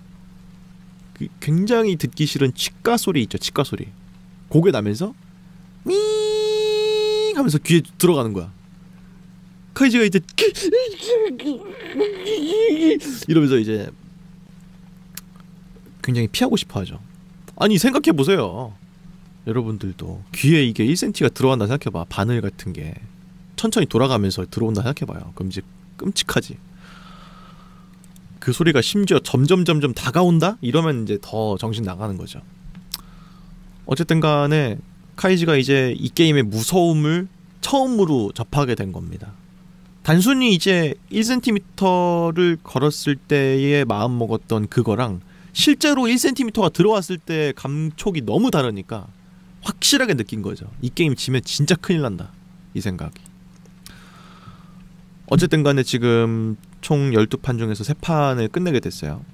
굉장히 듣기 싫은 치과 소리 있죠. 치과 소리. 고개 나면서 밍 하면서 귀에 들어가는 거야. 카이지가 이제 이러면서 이제 굉장히 피하고 싶어 하죠. 아니 생각해보세요. 여러분들도 귀에 이게 1cm가 들어간다 생각해봐. 바늘 같은 게 천천히 돌아가면서 들어온다 생각해봐요. 그럼 이제 끔찍하지. 그 소리가 심지어 점점 다가온다? 이러면 이제 더 정신 나가는 거죠. 어쨌든 간에 카이지가 이제 이 게임의 무서움을 처음으로 접하게 된 겁니다. 단순히 이제 1cm를 걸었을 때의 마음 먹었던 그거랑 실제로 1cm가 들어왔을 때 감촉이 너무 다르니까 확실하게 느낀 거죠. 이 게임 지면 진짜 큰일 난다. 이 생각이. 어쨌든 간에 지금 총 12판 중에서 3판을 끝내게 됐어요.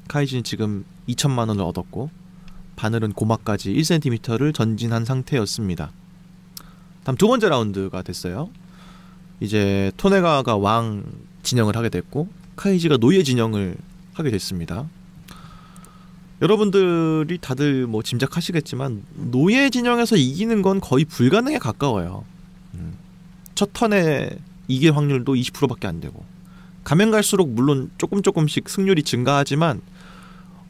카이지는 지금 2천만 원을 얻었고 바늘은 고막까지 1cm를 전진한 상태였습니다. 다음 두 번째 라운드가 됐어요. 이제 토네가가 왕 진영을 하게 됐고 카이지가 노예 진영을 하게 됐습니다. 여러분들이 다들 뭐 짐작하시겠지만 노예 진영에서 이기는 건 거의 불가능에 가까워요. 첫 턴에 이길 확률도 20%밖에 안 되고 가면 갈수록 물론 조금씩 승률이 증가하지만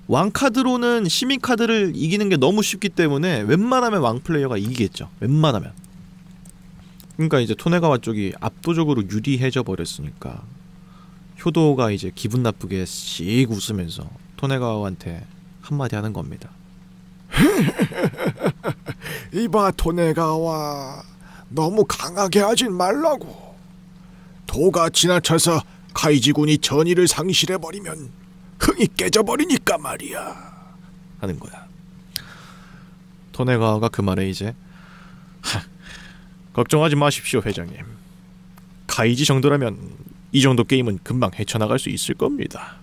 왕카드로는 시민카드를 이기는 게 너무 쉽기 때문에 웬만하면 왕플레이어가 이기겠죠. 웬만하면. 그러니까 이제 토네가와 쪽이 압도적으로 유리해져 버렸으니까 효도가 이제 기분 나쁘게 씩 웃으면서 토네가와한테 한마디 하는 겁니다. 이봐 토네가와, 너무 강하게 하진 말라고. 도가 지나쳐서 카이지군이 전의를 상실해버리면 흥이 깨져버리니까 말이야 하는 거야. 토네가와가 그 말에 이제 걱정하지 마십시오 회장님. 카이지 정도라면 이 정도 게임은 금방 헤쳐나갈 수 있을 겁니다.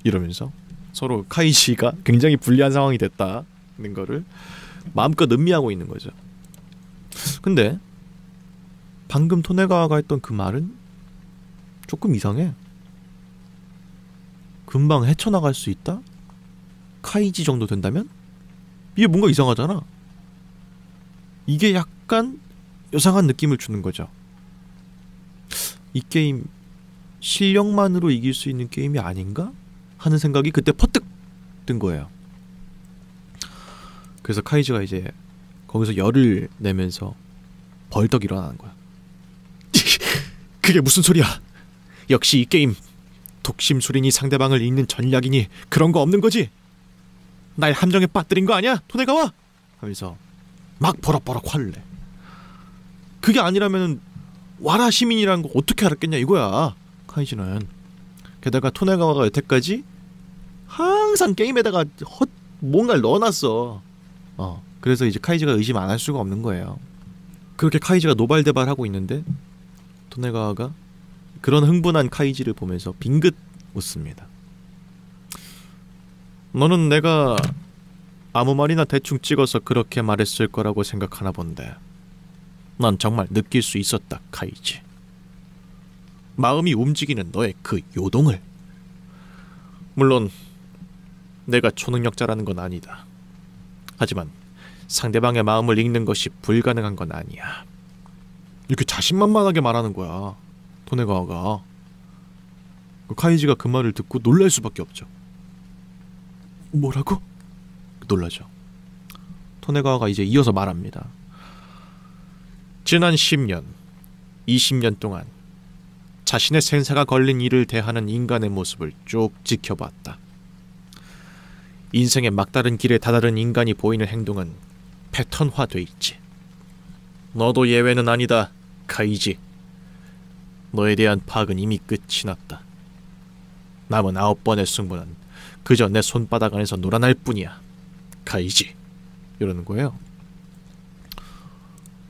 이러면서 서로 카이지가 굉장히 불리한 상황이 됐다는 거를 마음껏 음미하고 있는 거죠. 근데 방금 토네가와가 했던 그 말은 조금 이상해. 금방 헤쳐나갈 수 있다? 카이지 정도 된다면? 이게 뭔가 이상하잖아. 이게 약간 요상한 느낌을 주는 거죠. 이 게임 실력만으로 이길 수 있는 게임이 아닌가? 하는 생각이 그때 퍼뜩 든 거예요. 그래서 카이지가 이제 거기서 열을 내면서 벌떡 일어나는 거야. 그게 무슨 소리야? 역시 이 게임 독심술이니 상대방을 읽는 전략이니 그런 거 없는 거지? 날 함정에 빠뜨린 거 아니야? 토네가와? 하면서 막 버럭버럭 화를 내. 그게 아니라면 와라 시민이라는 거 어떻게 알았겠냐 이거야 카이지는. 게다가 토네가와가 여태까지 항상 게임에다가 뭔가를 넣어놨어. 그래서 이제 카이지가 의심 안 할 수가 없는 거예요. 그렇게 카이지가 노발대발하고 있는데 토네가와가 그런 흥분한 카이지를 보면서 빙긋 웃습니다. 너는 내가 아무 말이나 대충 찍어서 그렇게 말했을 거라고 생각하나 본데 난 정말 느낄 수 있었다 카이지. 마음이 움직이는 너의 그 요동을. 물론 내가 초능력자라는 건 아니다. 하지만 상대방의 마음을 읽는 것이 불가능한 건 아니야. 이렇게 자신만만하게 말하는 거야 토네가와가. 카이지가 그 말을 듣고 놀랄 수밖에 없죠. 뭐라고? 놀라죠. 토네가와가 이제 이어서 말합니다. 지난 10년, 20년 동안 자신의 생사가 걸린 일을 대하는 인간의 모습을 쭉 지켜봤다. 인생의 막다른 길에 다다른 인간이 보이는 행동은 패턴화돼 있지. 너도 예외는 아니다, 카이지. 너에 대한 파악은 이미 끝이 났다. 남은 9번의 승부는 그저 내 손바닥 안에서 놀아날 뿐이야, 카이지. 이러는 거예요.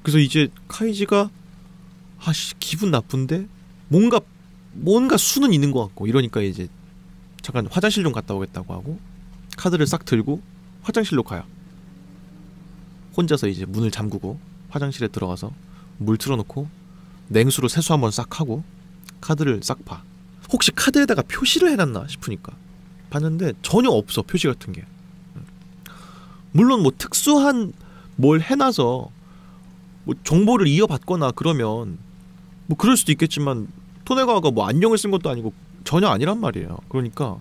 그래서 이제 카이지가 기분 나쁜데 뭔가 수는 있는 것 같고 이러니까 이제 잠깐 화장실 좀 갔다 오겠다고 하고 카드를 싹 들고 화장실로 가요. 혼자서 이제 문을 잠그고 화장실에 들어가서 물 틀어놓고 냉수로 세수 한번 싹 하고 카드를 싹 봐. 혹시 카드에다가 표시를 해놨나 싶으니까 봤는데 전혀 없어, 표시 같은 게. 물론 뭐 특수한 뭘 해놔서 뭐 정보를 이어받거나 그러면 뭐 그럴 수도 있겠지만 토네가와가 뭐 안경을 쓴 것도 아니고 전혀 아니란 말이에요. 그러니까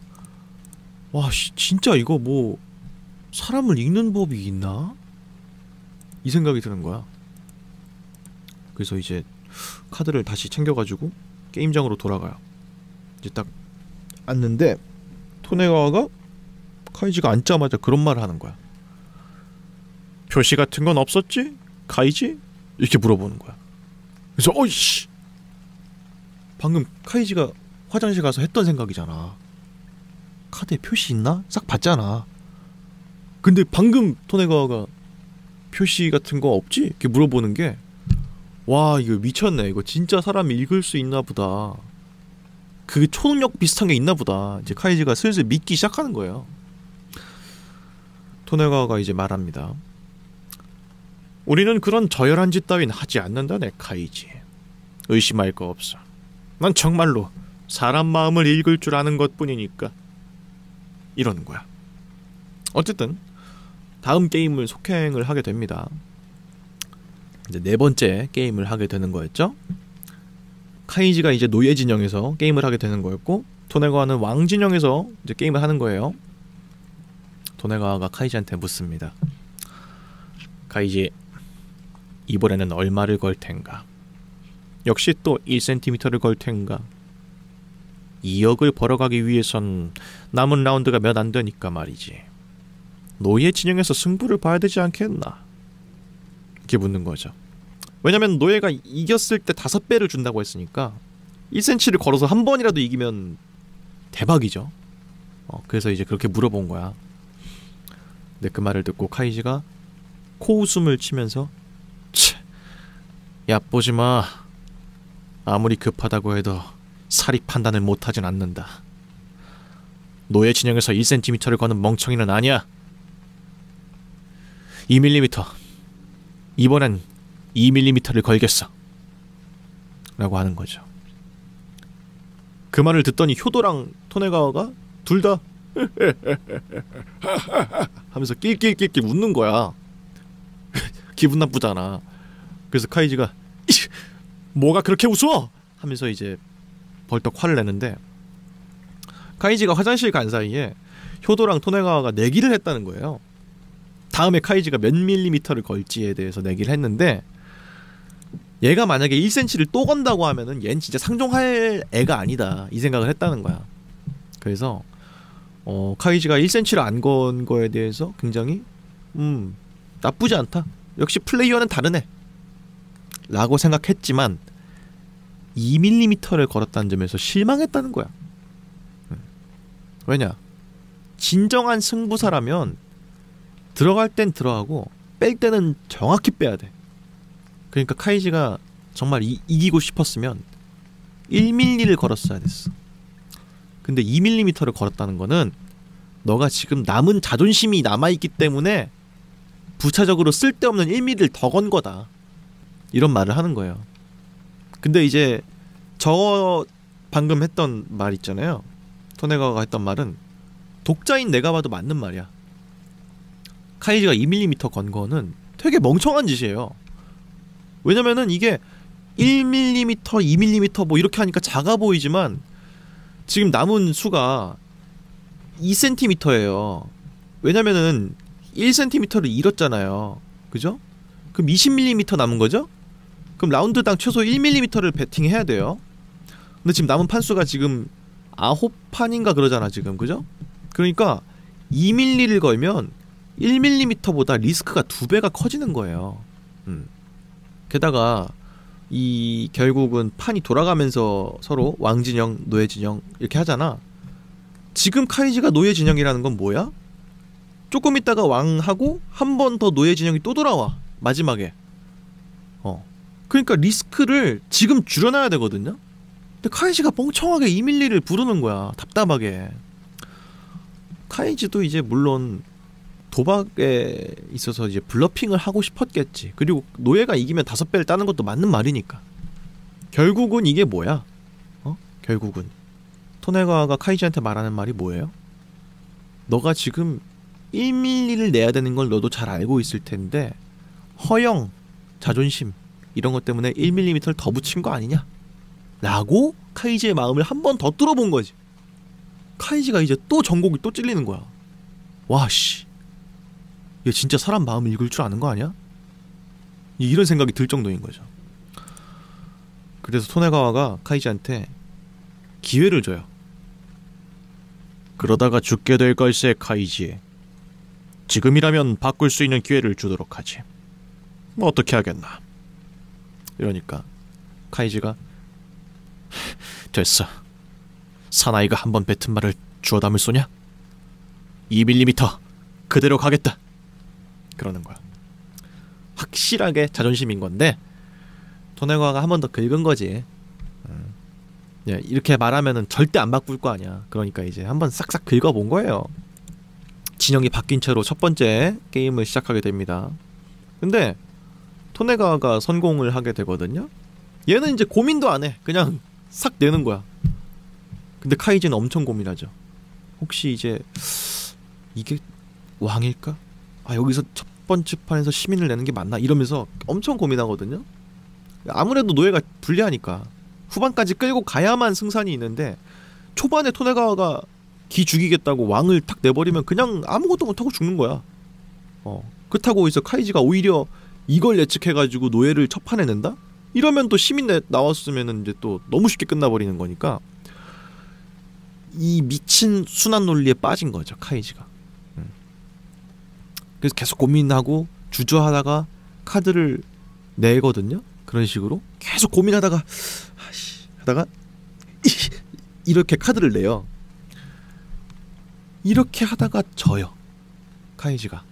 와 진짜 이거 뭐 사람을 읽는 법이 있나? 이 생각이 드는 거야. 그래서 이제 카드를 다시 챙겨가지고 게임장으로 돌아가요. 이제 딱 앉는데 토네가와가 카이지가 앉자마자 그런 말을 하는 거야. 표시 같은 건 없었지? 카이지? 이렇게 물어보는 거야. 그래서 어이씨, 방금 카이지가 화장실 가서 했던 생각이잖아. 카드에 표시 있나? 싹 봤잖아. 근데 방금 토네가와가 표시 같은 거 없지? 이렇게 물어보는 게 와 이거 미쳤네. 이거 진짜 사람이 읽을 수 있나 보다. 그 초능력 비슷한 게 있나 보다. 이제 카이지가 슬슬 믿기 시작하는 거예요. 토네가와가 이제 말합니다. 우리는 그런 저열한 짓 따윈 하지 않는다네 카이지. 의심할 거 없어. 난 정말로 사람 마음을 읽을 줄 아는 것뿐이니까. 이러는 거야. 어쨌든 다음 게임을 속행을 하게 됩니다. 이제 4번째 게임을 하게 되는 거였죠. 카이지가 이제 노예 진영에서 게임을 하게 되는 거였고 토네가와는 왕 진영에서 이제 게임을 하는 거예요. 토네가와가 카이지한테 묻습니다. 카이지, 이번에는 얼마를 걸 텐가? 역시 또 1cm를 걸 텐가? 2억을 벌어가기 위해선 남은 라운드가 몇 안 되니까 말이지. 노예 진영에서 승부를 봐야 되지 않겠나? 이렇게 묻는 거죠. 왜냐면 노예가 이겼을 때 5배를 준다고 했으니까 1cm를 걸어서 한 번이라도 이기면 대박이죠. 그래서 이제 그렇게 물어본 거야. 근데 그 말을 듣고 카이지가 코웃음을 치면서 얕보지마. 아무리 급하다고 해도 사리 판단을 못하진 않는다. 노예 진영에서 1cm를 거는 멍청이는 아니야. 2mm. 이번엔 2mm를 걸겠어. 라고 하는 거죠. 그 말을 듣더니 효도랑 토네가와가 둘 다 하면서 낄낄낄낄 웃는 거야. 기분 나쁘잖아. 그래서 카이지가 뭐가 그렇게 웃어? 하면서 이제 벌떡 화를 내는데 카이지가 화장실 간 사이에 효도랑 토네가와가 내기를 했다는 거예요. 다음에 카이지가 몇 밀리미터를 걸지에 대해서 내기를 했는데 얘가 만약에 1cm를 또 건다고 하면은 얘는 진짜 상종할 애가 아니다 이 생각을 했다는 거야. 그래서 카이지가 1cm를 안 건 거에 대해서 굉장히 나쁘지 않다. 역시 플레이어는 다르네 라고 생각했지만 2mm를 걸었다는 점에서 실망했다는 거야. 왜냐? 진정한 승부사라면 들어갈 땐 들어가고 뺄 때는 정확히 빼야 돼. 그러니까 카이지가 정말 이기고 싶었으면 1mm를 걸었어야 됐어. 근데 2mm를 걸었다는 거는 너가 지금 남은 자존심이 남아있기 때문에 부차적으로 쓸데없는 1mm를 더 건 거다. 이런 말을 하는 거예요. 근데 이제 저 방금 했던 말 있잖아요. 토네가와가 했던 말은 독자인 내가 봐도 맞는 말이야. 카이지가 2mm 건 거는 되게 멍청한 짓이에요. 왜냐면은 이게 1mm, 2mm 뭐 이렇게 하니까 작아 보이지만 지금 남은 수가 2cm예요. 왜냐면은 1cm를 잃었잖아요. 그죠? 그럼 20mm 남은 거죠? 그럼 라운드당 최소 1mm를 배팅해야 돼요. 근데 지금 남은 판수가 지금 9판인가 그러잖아 지금. 그죠? 그러니까 2mm를 걸면 1mm보다 리스크가 2배가 커지는 거예요. 게다가 이 결국은 판이 돌아가면서 서로 왕진영, 노예진영 이렇게 하잖아. 지금 카이지가 노예진영이라는 건 뭐야? 조금 있다가 왕하고 한 번 더 노예진영이 또 돌아와 마지막에. 그러니까 리스크를 지금 줄여놔야 되거든요. 근데 카이지가 멍청하게 2mm를 부르는 거야. 답답하게. 카이지도 이제 물론 도박에 있어서 이제 블러핑을 하고 싶었겠지. 그리고 노예가 이기면 5배를 따는 것도 맞는 말이니까. 결국은 이게 뭐야? 결국은 토네가와가 카이지한테 말하는 말이 뭐예요? 너가 지금 1mm를 내야 되는 걸 너도 잘 알고 있을 텐데 허영, 자존심 이런 것 때문에 1mm를 더 붙인 거 아니냐? 라고 카이지의 마음을 한 번 더 뚫어본 거지. 카이지가 이제 또 전곡이 또 찔리는 거야. 와씨, 얘 진짜 사람 마음을 읽을 줄 아는 거 아니야? 이런 생각이 들 정도인 거죠. 그래서 토네가와가 카이지한테 기회를 줘요. 그러다가 죽게 될 걸세 카이지. 지금이라면 바꿀 수 있는 기회를 주도록 하지. 뭐 어떻게 하겠나. 이러니까 카이지가 됐어. 사나이가 한번 뱉은 말을 주워 담을 쏘냐? 2mm 그대로 가겠다. 그러는 거야. 확실하게 자존심인 건데 토네가와가 한 번 더 긁은 거지. 이렇게 말하면은 절대 안 바꿀 거 아니야. 그러니까 이제 한번 싹싹 긁어본 거예요. 진영이 바뀐 채로 첫 번째 게임을 시작하게 됩니다. 근데 토네가와가 성공을 하게 되거든요. 얘는 이제 고민도 안 해. 그냥 싹 내는 거야. 근데 카이지는 엄청 고민하죠. 혹시 이제 이게 왕일까? 여기서 첫 번째 판에서 시민을 내는 게 맞나? 이러면서 엄청 고민하거든요. 아무래도 노예가 불리하니까 후반까지 끌고 가야만 승산이 있는데 초반에 토네가와가 기 죽이겠다고 왕을 탁 내버리면 그냥 아무것도 못하고 죽는 거야. 그렇다고 해서 카이지가 오히려 이걸 예측해가지고 노예를 첫 판에 낸다? 이러면 또 시민 나왔으면 이제 또 너무 쉽게 끝나버리는 거니까 이 미친 순환 논리에 빠진 거죠 카이지가. 그래서 계속 고민하고 주저하다가 카드를 내거든요. 그런 식으로 계속 고민하다가 하다가 이렇게 카드를 내요. 이렇게 하다가 져요. 카이지가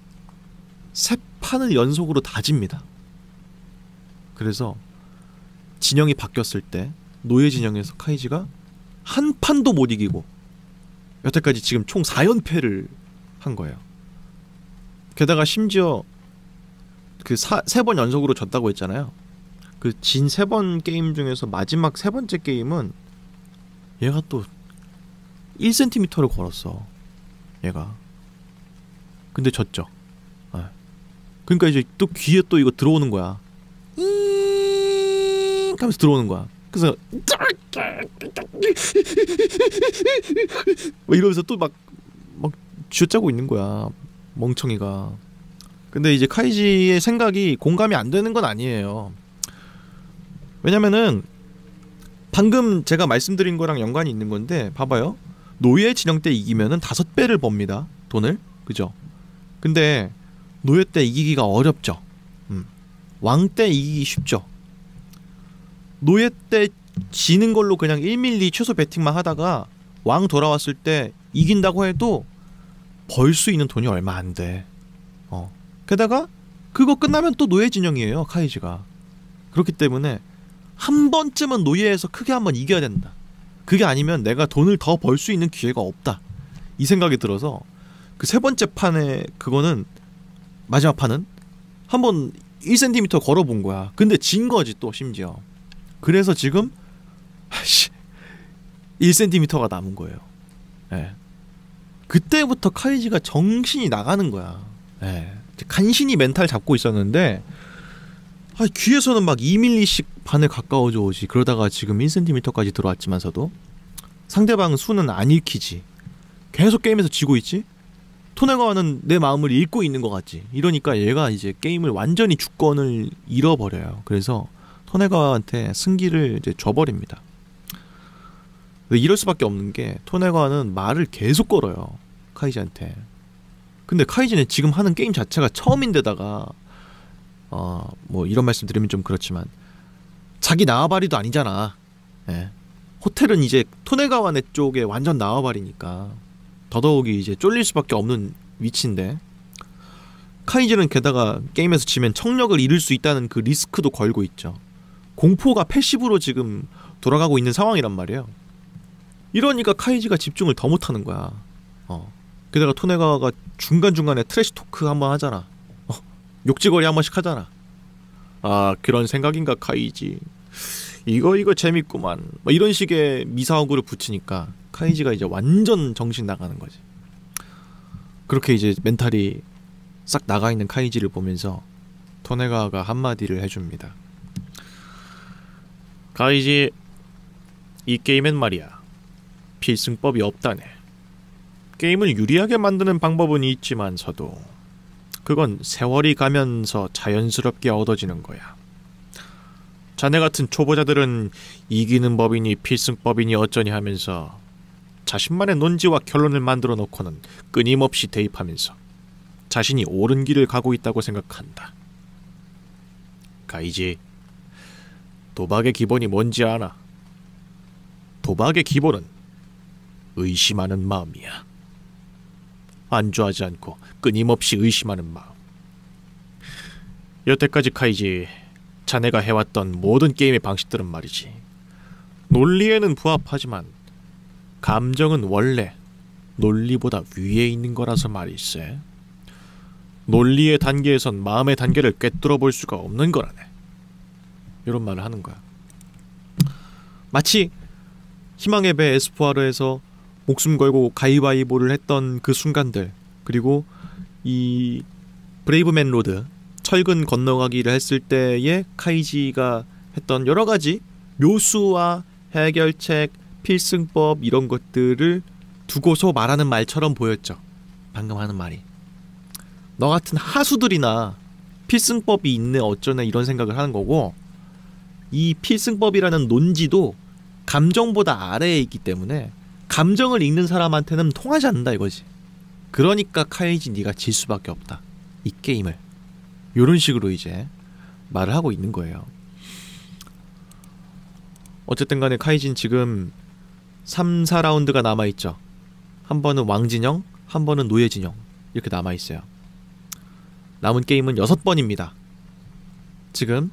3판을 연속으로 다 집니다. 그래서 진영이 바뀌었을 때 노예 진영에서 카이지가 한 판도 못 이기고 여태까지 지금 총 4연패를 한 거예요. 게다가 심지어 그 3번 연속으로 졌다고 했잖아요. 그 진 3번 게임 중에서 마지막 3번째 게임은 얘가 또 1cm를 걸었어. 얘가. 근데 졌죠. 그러니까 이제 또 귀에 또 이거 들어오는 거야. 하면서 들어오는 거야. 그래서 이러면서 또 막 쥐어짜고 있는 거야, 멍청이가. 근데 이제 카이지의 생각이 공감이 안 되는 건 아니에요. 왜냐면은 방금 제가 말씀드린 거랑 연관이 있는 건데, 봐봐요. 노예 진영 때 이기면은 5배를 법니다, 돈을. 그죠? 근데 노예 때 이기기가 어렵죠. 왕 때 이기기 쉽죠. 노예 때 지는 걸로 그냥 1밀리 최소 배팅만 하다가 왕 돌아왔을 때 이긴다고 해도 벌 수 있는 돈이 얼마 안 돼. 게다가 그거 끝나면 또 노예 진영이에요, 카이지가. 그렇기 때문에 한 번쯤은 노예에서 크게 한번 이겨야 된다. 그게 아니면 내가 돈을 더 벌 수 있는 기회가 없다, 이 생각이 들어서 그 세 번째 판에, 그거는 마지막 판은 한번 1cm 걸어본 거야. 근데 진 거지 또 심지어. 그래서 지금 1cm가 남은 거예요. 예. 그때부터 카이지가 정신이 나가는 거야. 예. 간신히 멘탈 잡고 있었는데 귀에서는 막 2mm씩 반에 가까워져 오지. 그러다가 지금 1cm까지 들어왔지만서도 상대방 수는 안 읽히지. 계속 게임에서 지고 있지. 토네가와는 내 마음을 읽고 있는 것 같지. 이러니까 얘가 이제 게임을 완전히 주권을 잃어버려요. 그래서 토네가와한테 승기를 이제 줘버립니다. 이럴 수밖에 없는 게, 토네가와는 말을 계속 걸어요, 카이지한테. 근데 카이지는 지금 하는 게임 자체가 처음인데다가 뭐 이런 말씀 드리면 좀 그렇지만 자기 나와바리도 아니잖아. 예. 호텔은 이제 토네가와네 쪽에 완전 나와바리니까 더더욱이 이제 쫄릴 수밖에 없는 위치인데, 카이지는 게다가 게임에서 지면 청력을 잃을 수 있다는 그 리스크도 걸고 있죠. 공포가 패시브로 지금 돌아가고 있는 상황이란 말이에요. 이러니까 카이지가 집중을 더 못하는 거야. 게다가 토네가와가 중간중간에 트래시 토크 한번 하잖아. 욕지거리 한 번씩 하잖아. 아, 그런 생각인가 카이지, 이거 재밌구만, 뭐 이런 식의 미사오구를 붙이니까 카이지가 이제 완전 정신 나가는 거지. 그렇게 이제 멘탈이 싹 나가 있는 카이지를 보면서 토네가와가 한마디를 해줍니다. 카이지, 이 게임엔 말이야, 필승법이 없다네. 게임을 유리하게 만드는 방법은 있지만서도 그건 세월이 가면서 자연스럽게 얻어지는 거야. 자네 같은 초보자들은 이기는 법이니 필승법이니 어쩌니 하면서 자신만의 논지와 결론을 만들어 놓고는 끊임없이 대입하면서 자신이 옳은 길을 가고 있다고 생각한다. 카이지, 도박의 기본이 뭔지 아나? 도박의 기본은 의심하는 마음이야. 안주하지 않고 끊임없이 의심하는 마음. 여태까지 카이지, 자네가 해왔던 모든 게임의 방식들은 말이지, 논리에는 부합하지만 감정은 원래 논리보다 위에 있는 거라서 말일세. 논리의 단계에선 마음의 단계를 꿰뚫어 볼 수가 없는 거라네. 이런 말을 하는 거야. 마치 희망의 배 에스포아르에서 목숨 걸고 가위바위보를 했던 그 순간들, 그리고 이 브레이브맨 로드 철근 건너가기를 했을 때의 카이지가 했던 여러가지 묘수와 해결책, 필승법, 이런 것들을 두고서 말하는 말처럼 보였죠. 방금 하는 말이. 너 같은 하수들이나 필승법이 있네 어쩌네 이런 생각을 하는 거고, 이 필승법이라는 논지도 감정보다 아래에 있기 때문에 감정을 읽는 사람한테는 통하지 않는다 이거지. 그러니까 카이지, 네가 질 수밖에 없다, 이 게임을. 요런 식으로 이제 말을 하고 있는 거예요. 어쨌든 간에 카이지는 지금 3, 4라운드가 남아있죠. 한 번은 왕진영, 한 번은 노예진영, 이렇게 남아있어요. 남은 게임은 6번입니다. 지금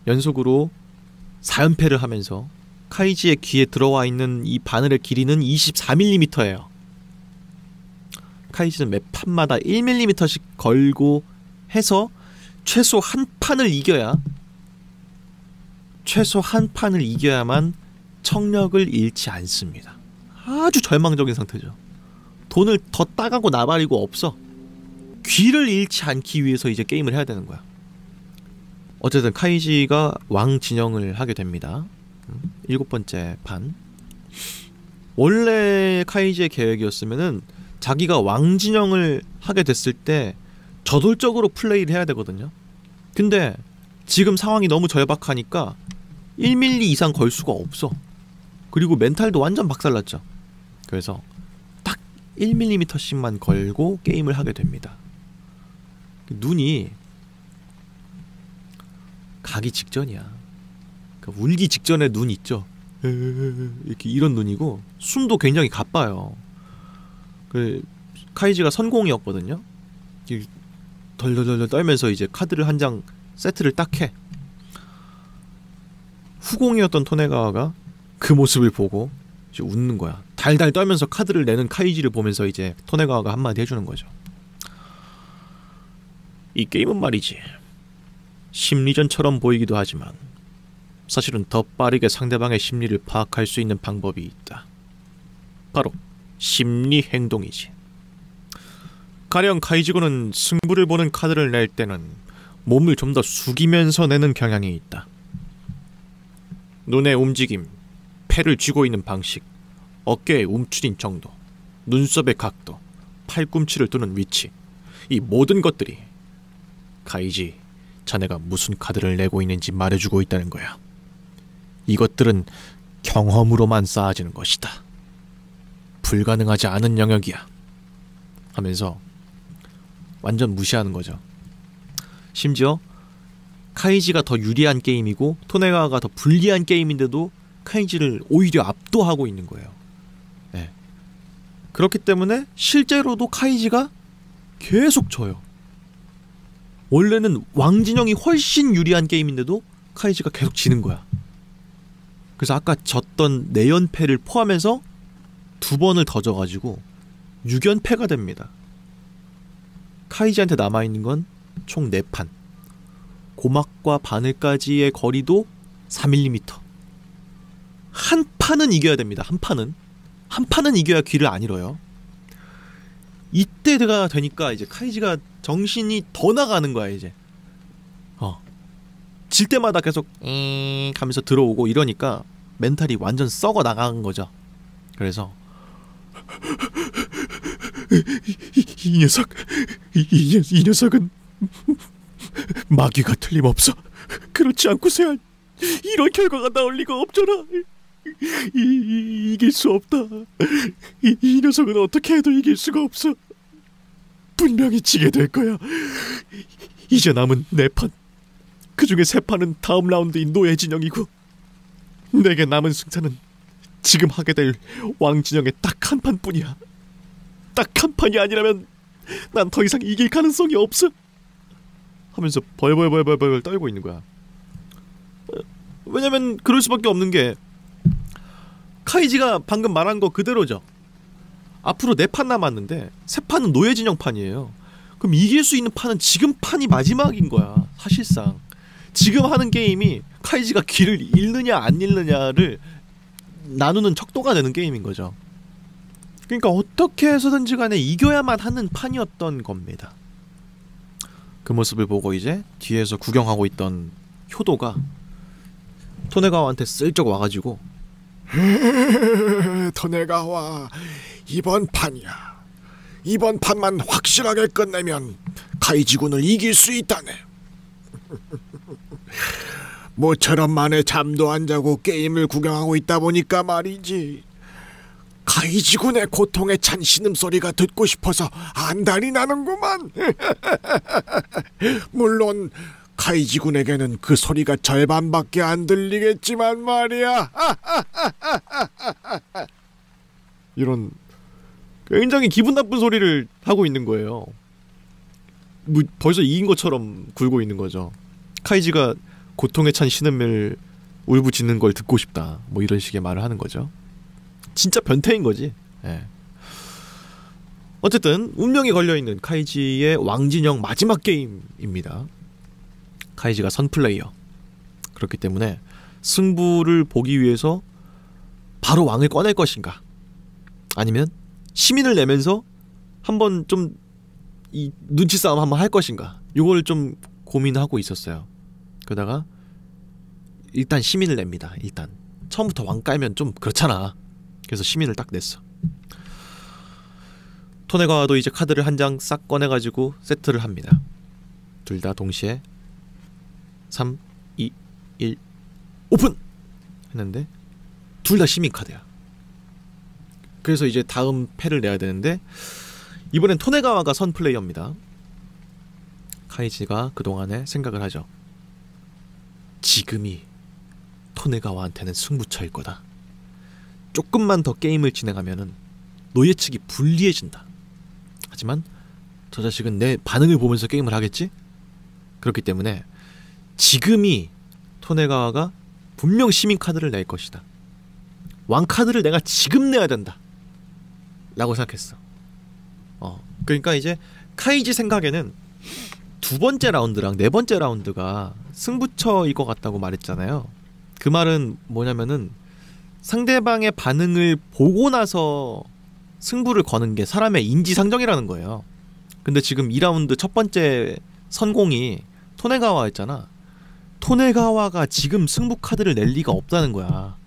연속으로 4연패를 하면서 카이지의 귀에 들어와 있는 이 바늘의 길이는 24mm예요. 카이지는 매 판마다 1mm씩 걸고 해서 최소 한 판을 이겨야만 청력을 잃지 않습니다. 아주 절망적인 상태죠. 돈을 더 따가고 나발이고 없어. 귀를 잃지 않기 위해서 이제 게임을 해야 되는 거야. 어쨌든 카이지가 왕 진영을 하게 됩니다. 7번째 판. 원래 카이지의 계획이었으면은 자기가 왕 진영을 하게 됐을 때 저돌적으로 플레이를 해야 되거든요. 근데 지금 상황이 너무 절박하니까 1밀리 이상 걸 수가 없어. 그리고 멘탈도 완전 박살났죠. 그래서 딱 1mm씩만 걸고 게임을 하게 됩니다. 눈이 가기 직전이야. 그러니까 울기 직전에 눈 있죠. 이렇게 이런 눈이고 숨도 굉장히 가빠요. 그 카이지가 선공이었거든요. 덜덜덜 떨면서 이제 카드를 한 장 세트를 딱 해. 후공이었던 토네가와가 그 모습을 보고 이제 웃는 거야. 달달 떨면서 카드를 내는 카이지를 보면서 이제 토네가와가 한마디 해주는 거죠. 이 게임은 말이지, 심리전처럼 보이기도 하지만 사실은 더 빠르게 상대방의 심리를 파악할 수 있는 방법이 있다. 바로 심리 행동이지. 가령 카이지고는 승부를 보는 카드를 낼 때는 몸을 좀 더 숙이면서 내는 경향이 있다. 눈의 움직임, 패를 쥐고 있는 방식, 어깨의 움츠린 정도, 눈썹의 각도, 팔꿈치를 두는 위치, 이 모든 것들이 카이지, 자네가 무슨 카드를 내고 있는지 말해주고 있다는 거야. 이것들은 경험으로만 쌓아지는 것이다. 불가능하지 않은 영역이야. 하면서 완전 무시하는 거죠. 심지어 카이지가 더 유리한 게임이고 토네가가 더 불리한 게임인데도 카이지를 오히려 압도하고 있는 거예요. 네. 그렇기 때문에 실제로도 카이지가 계속 져요. 원래는 왕진영이 훨씬 유리한 게임인데도 카이지가 계속 지는 거야. 그래서 아까 졌던 4연패를 포함해서 2번을 더 져가지고 6연패가 됩니다. 카이지한테 남아있는 건 총 4판. 고막과 바늘까지의 거리도 4mm. 한 판은 이겨야 됩니다. 한 판은 이겨야 귀를 안 잃어요. 이때가 되니까 이제 카이지가 정신이 더 나가는 거야 이제. 질 때마다 계속 가면서 들어오고 이러니까 멘탈이 완전 썩어 나간 거죠. 그래서 이 녀석은 마귀가 틀림없어. 그렇지 않고서야 이런 결과가 나올 리가 없잖아. 이길 수 없다. 이 녀석은 어떻게 해도 이길 수가 없어. 분명히 지게 될 거야. 이제 남은 4판. 그 중에 3판은 다음 라운드인 노예 진영이고, 내게 남은 승자는 지금 하게 될 왕 진영의 딱 한 판뿐이야. 딱 한 판이 아니라면 난 더 이상 이길 가능성이 없어. 하면서 벌벌 떨고 있는 거야. 왜냐면 그럴 수밖에 없는 게 카이지가 방금 말한 거 그대로죠. 앞으로 4판 남았는데 3판은 노예 진영판이에요. 그럼 이길 수 있는 판은 지금 판이 마지막인 거야. 사실상 지금 하는 게임이 카이지가 길을 잃느냐 안 잃느냐를 나누는 척도가 되는 게임인 거죠. 그러니까 어떻게 해서든지 간에 이겨야만 하는 판이었던 겁니다. 그 모습을 보고 이제 뒤에서 구경하고 있던 효도가 토네가와한테 슬쩍 와가지고 토네가와, 이번 판이야. 이번 판만 확실하게 끝내면 카이지군을 이길 수 있다네. 모처럼 만에 잠도 안 자고 게임을 구경하고 있다 보니까 말이지, 카이지군의 고통에 찬 신음소리가 듣고 싶어서 안달이 나는구만. 물론 카이지군에게는 그 소리가 절반밖에 안 들리겠지만 말이야. 이런 굉장히 기분 나쁜 소리를 하고 있는 거예요. 뭐 벌써 이긴 것처럼 굴고 있는 거죠. 카이지가 고통에 찬 신음을 울부짖는 걸 듣고 싶다, 뭐 이런 식의 말을 하는 거죠. 진짜 변태인 거지. 예. 어쨌든 운명이 걸려있는 카이지의 왕진영 마지막 게임입니다. 카이지가 선플레이어. 그렇기 때문에 승부를 보기 위해서 바로 왕을 꺼낼 것인가, 아니면 시민을 내면서 한번 좀 이 눈치 싸움 한번 할 것인가? 요걸 좀 고민하고 있었어요. 그러다가 일단 시민을 냅니다. 일단 처음부터 왕 깔면 좀 그렇잖아. 그래서 시민을 딱 냈어. 토네가와도 이제 카드를 한 장 싹 꺼내가지고 세트를 합니다. 둘 다 동시에 3, 2, 1 오픈! 했는데 둘 다 시민 카드야. 그래서 이제 다음 패를 내야 되는데 이번엔 토네가와가 선 플레이어입니다. 카이지가 그동안에 생각을 하죠. 지금이 토네가와한테는 승부처일 거다. 조금만 더 게임을 진행하면은 노예 측이 불리해진다. 하지만 저 자식은 내 반응을 보면서 게임을 하겠지? 그렇기 때문에 지금이 토네가와가 분명 시민 카드를 낼 것이다. 왕 카드를 내가 지금 내야 된다 라고 생각했어. 그러니까 이제 카이지 생각에는 두 번째 라운드랑 네 번째 라운드가 승부처일 것 같다고 말했잖아요. 그 말은 뭐냐면은 상대방의 반응을 보고 나서 승부를 거는 게 사람의 인지상정이라는 거예요. 근데 지금 2라운드 첫 번째 선공이 토네가와였잖아. 토네가와가 지금 승부 카드를 낼 리가 없다는 거야.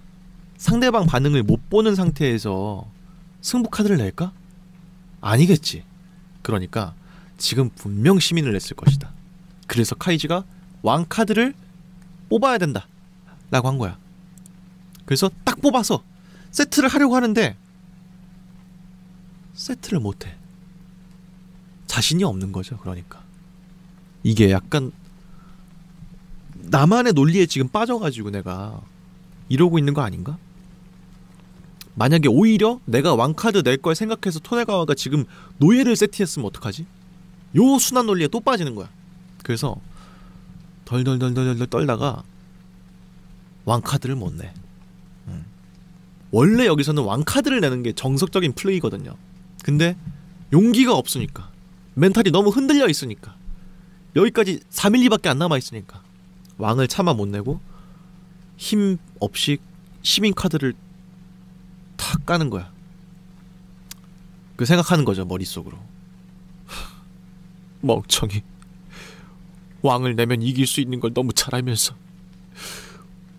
상대방 반응을 못 보는 상태에서 승부 카드를 낼까? 아니겠지. 그러니까 지금 분명 시민을 냈을 것이다. 그래서 카이지가 왕 카드를 뽑아야 된다 라고 한 거야. 그래서 딱 뽑아서 세트를 하려고 하는데 세트를 못해. 자신이 없는 거죠. 그러니까 이게 약간 나만의 논리에 지금 빠져가지고 내가 이러고 있는 거 아닌가? 만약에 오히려 내가 왕카드 낼 걸 생각해서 토네가와가 지금 노예를 세트했으면 어떡하지? 요 순환 논리에 또 빠지는 거야. 그래서 덜덜덜덜덜 떨다가 왕카드를 못 내. 원래 여기서는 왕카드를 내는 게 정석적인 플레이거든요. 근데 용기가 없으니까, 멘탈이 너무 흔들려 있으니까, 여기까지 4밀리밖에 안 남아있으니까 왕을 차마 못 내고 힘 없이 시민 카드를 탁 까는 거야. 그 생각하는 거죠, 머릿속으로. 멍청이. 왕을 내면 이길 수 있는 걸 너무 잘 알면서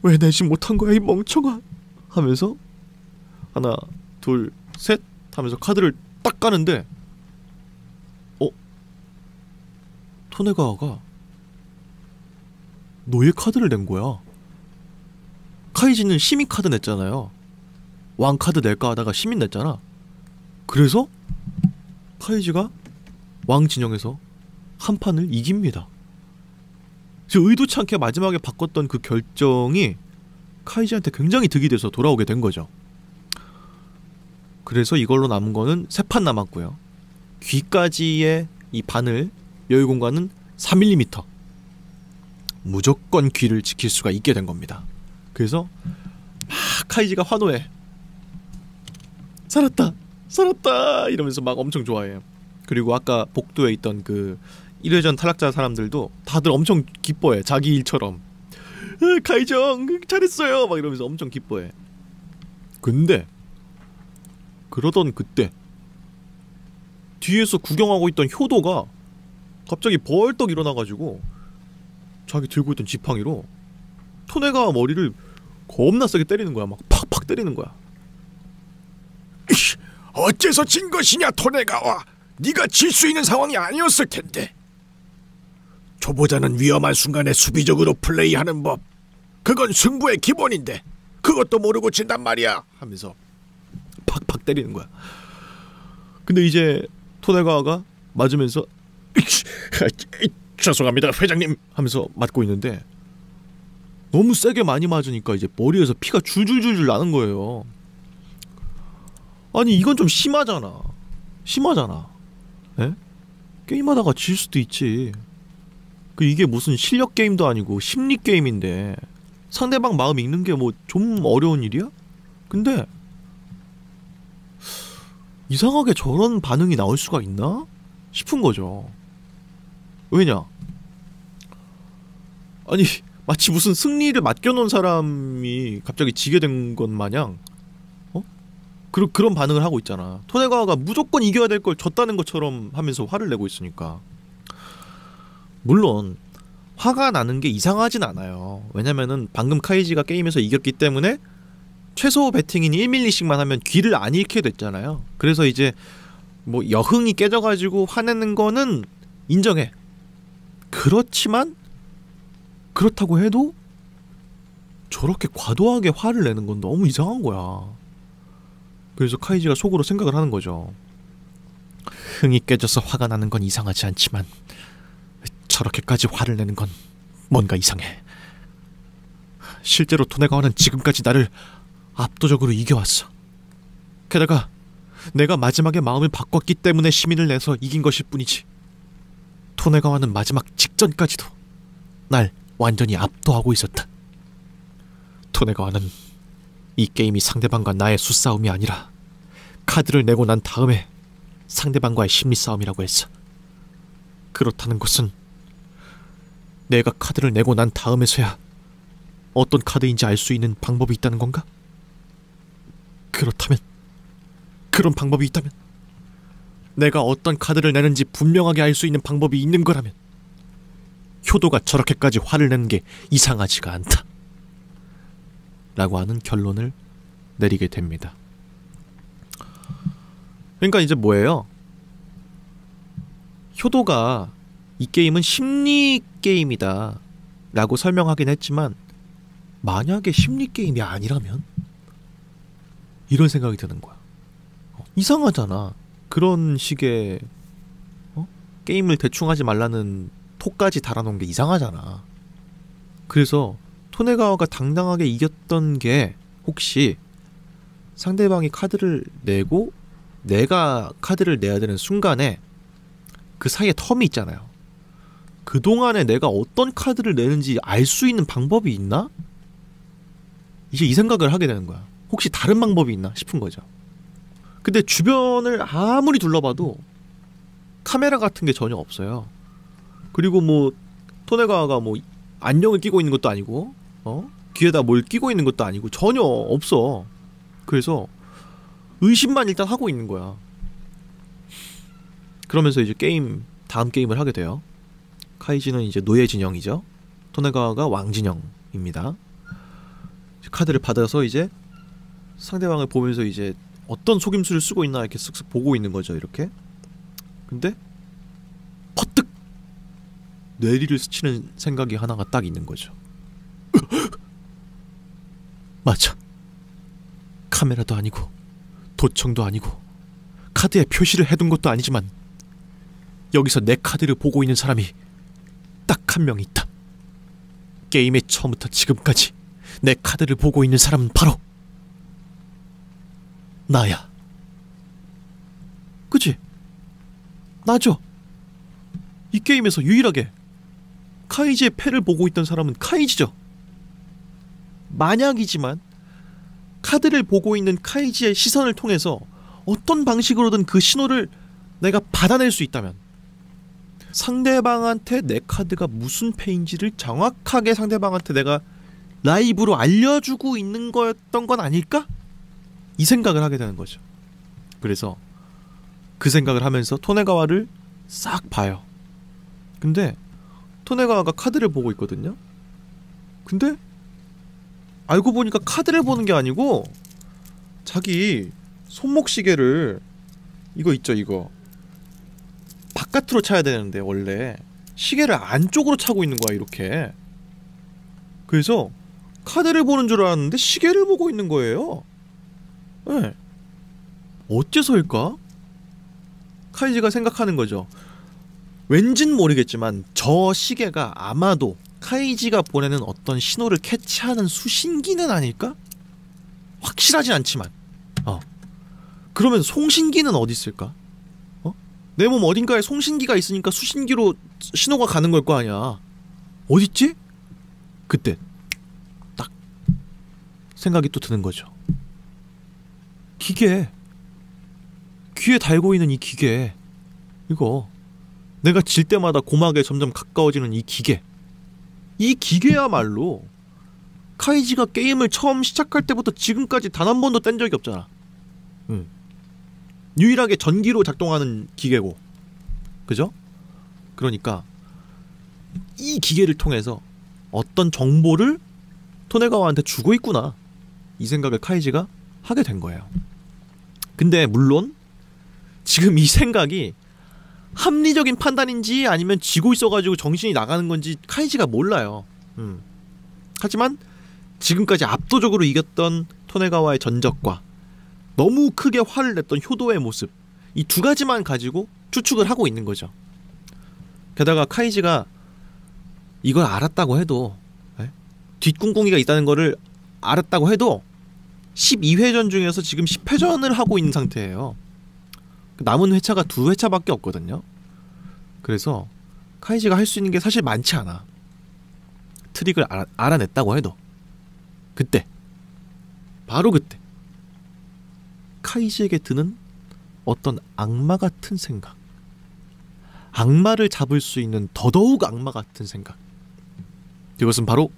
왜 내지 못한 거야, 이 멍청아. 하면서 하나, 둘, 셋 하면서 카드를 딱 까는데 토네가와가 노예 카드를 낸 거야. 카이지는 시민 카드 냈잖아요. 왕 카드 낼까 하다가 시민 냈잖아. 그래서 카이지가 왕 진영에서 한 판을 이깁니다. 지금 의도치 않게 마지막에 바꿨던 그 결정이 카이지한테 굉장히 득이 돼서 돌아오게 된 거죠. 그래서 이걸로 남은 거는 3판 남았고요. 귀까지의 이 바늘 여유 공간은 4mm. 무조건 귀를 지킬 수가 있게 된 겁니다. 그래서 막 카이지가 환호해. 살았다! 살았다! 이러면서 막 엄청 좋아해요. 그리고 아까 복도에 있던 그 1회전 탈락자 사람들도 다들 엄청 기뻐해. 자기 일처럼. 카이정 잘했어요! 막 이러면서 엄청 기뻐해. 근데 그러던 그때 뒤에서 구경하고 있던 효도가 갑자기 벌떡 일어나가지고 자기 들고 있던 지팡이로 토네가와 머리를 겁나 세게 때리는 거야. 막 팍팍 때리는 거야. 어째서 진 것이냐, 토네가와. 네가 질 수 있는 상황이 아니었을 텐데. 초보자는 위험한 순간에 수비적으로 플레이하는 법, 그건 승부의 기본인데 그것도 모르고 진단 말이야. 하면서 팍팍 때리는 거야. 근데 이제 토네가와가 맞으면서 죄송합니다, 회장님 하면서 맞고 있는데 너무 세게 많이 맞으니까 이제 머리에서 피가 줄줄줄줄 나는 거예요. 아니 이건 좀 심하잖아. 심하잖아. 에? 게임하다가 질 수도 있지. 이게 무슨 실력 게임도 아니고 심리 게임인데 상대방 마음 읽는 게 뭐 좀 어려운 일이야? 근데 이상하게 저런 반응이 나올 수가 있나? 싶은 거죠. 왜냐? 아니 마치 무슨 승리를 맡겨놓은 사람이 갑자기 지게 된 것 마냥 그런 반응을 하고 있잖아. 토네가와가 무조건 이겨야 될 걸 졌다는 것처럼 하면서 화를 내고 있으니까. 물론 화가 나는 게 이상하진 않아요. 왜냐면은 방금 카이지가 게임에서 이겼기 때문에 최소 배팅인 1밀리씩만 하면 귀를 안 잃게 됐잖아요. 그래서 이제 뭐 여흥이 깨져가지고 화내는 거는 인정해. 그렇지만 그렇다고 해도 저렇게 과도하게 화를 내는 건 너무 이상한 거야. 그래서 카이지가 속으로 생각을 하는 거죠. 흥이 깨져서 화가 나는 건 이상하지 않지만 저렇게까지 화를 내는 건 뭔가 이상해. 실제로 토네가와는 지금까지 나를 압도적으로 이겨왔어. 게다가 내가 마지막에 마음을 바꿨기 때문에 시민을 내서 이긴 것일 뿐이지. 토네가와는 마지막 직전까지도 날 완전히 압도하고 있었다. 토네가와는 이 게임이 상대방과 나의 수싸움이 아니라 카드를 내고 난 다음에 상대방과의 심리 싸움이라고 했어. 그렇다는 것은 내가 카드를 내고 난 다음에서야 어떤 카드인지 알 수 있는 방법이 있다는 건가? 그렇다면, 그런 방법이 있다면, 내가 어떤 카드를 내는지 분명하게 알 수 있는 방법이 있는 거라면 효도가 저렇게까지 화를 내는 게 이상하지가 않다 라고 하는 결론을 내리게 됩니다. 그러니까 이제 뭐예요? 효도가 이 게임은 심리 게임이다 라고 설명하긴 했지만 만약에 심리 게임이 아니라면? 이런 생각이 드는 거야. 이상하잖아. 그런 식의 게임을 대충 하지 말라는 톡까지 달아놓은 게 이상하잖아. 그래서 토네가와가 당당하게 이겼던 게 혹시 상대방이 카드를 내고 내가 카드를 내야 되는 순간에 그 사이에 텀이 있잖아요. 그동안에 내가 어떤 카드를 내는지 알 수 있는 방법이 있나? 이제 이 생각을 하게 되는 거야. 혹시 다른 방법이 있나 싶은 거죠. 근데 주변을 아무리 둘러봐도 카메라 같은 게 전혀 없어요. 그리고 뭐 토네가와가 뭐 안경을 끼고 있는 것도 아니고 귀에다 뭘 끼고 있는 것도 아니고 전혀 없어. 그래서 의심만 일단 하고 있는 거야. 그러면서 이제 다음 게임을 하게 돼요. 카이지는 이제 노예 진영이죠. 토네가와가 왕 진영입니다. 카드를 받아서 이제 상대방을 보면서 이제 어떤 속임수를 쓰고 있나 이렇게 쓱쓱 보고 있는 거죠. 이렇게. 근데 퍼뜩 뇌리를 스치는 생각이 하나가 딱 있는 거죠. 맞아. 카메라도 아니고 도청도 아니고 카드에 표시를 해둔 것도 아니지만 여기서 내 카드를 보고 있는 사람이 딱 한 명 있다. 게임의 처음부터 지금까지 내 카드를 보고 있는 사람은 바로 나야. 그치? 나죠. 이 게임에서 유일하게 카이지의 패를 보고 있던 사람은 카이지죠. 만약이지만 카드를 보고 있는 카이지의 시선을 통해서 어떤 방식으로든 그 신호를 내가 받아낼 수 있다면 상대방한테 내 카드가 무슨 패인지를 정확하게 상대방한테 내가 라이브로 알려주고 있는 거였던 건 아닐까? 이 생각을 하게 되는 거죠. 그래서 그 생각을 하면서 토네가와를 싹 봐요. 근데 토네가와가 카드를 보고 있거든요. 근데 알고 보니까 카드를 보는 게 아니고 자기 손목 시계를 이거 있죠, 이거 바깥으로 차야 되는데 원래 시계를 안쪽으로 차고 있는 거야, 이렇게. 그래서 카드를 보는 줄 알았는데 시계를 보고 있는 거예요. 네. 어째서일까? 카이지가 생각하는 거죠. 왠진 모르겠지만 저 시계가 아마도 카이지가 보내는 어떤 신호를 캐치하는 수신기는 아닐까? 확실하진 않지만 그러면 송신기는 어디 있을까? 내 몸 어딘가에 송신기가 있으니까 수신기로 신호가 가는 걸 거 아니야. 어딨지? 그때 딱 생각이 또 드는 거죠. 기계, 귀에 달고 있는 이 기계, 이거 내가 질 때마다 고막에 점점 가까워지는 이 기계, 이 기계야말로 카이지가 게임을 처음 시작할 때부터 지금까지 단 한 번도 뗀 적이 없잖아. 유일하게 전기로 작동하는 기계고, 그죠? 그러니까 이 기계를 통해서 어떤 정보를 토네가와한테 주고 있구나, 이 생각을 카이지가 하게 된 거예요. 근데 물론 지금 이 생각이 합리적인 판단인지 아니면 쥐고 있어가지고 정신이 나가는 건지 카이지가 몰라요. 하지만 지금까지 압도적으로 이겼던 토네가와의 전적과 너무 크게 화를 냈던 효도의 모습, 이 두 가지만 가지고 추측을 하고 있는 거죠. 게다가 카이지가 이걸 알았다고 해도, 뒷꿍꿍이가 있다는 거를 알았다고 해도 12회전 중에서 지금 10회전을 하고 있는 상태예요. 남은 회차가 2회차밖에 없거든요. 그래서 카이지가 할 수 있는 게 사실 많지 않아. 트릭을 알아냈다고 해도 그때, 바로 그때 카이지에게 드는 어떤 악마 같은 생각, 악마를 잡을 수 있는 더더욱 악마 같은 생각, 이것은 바로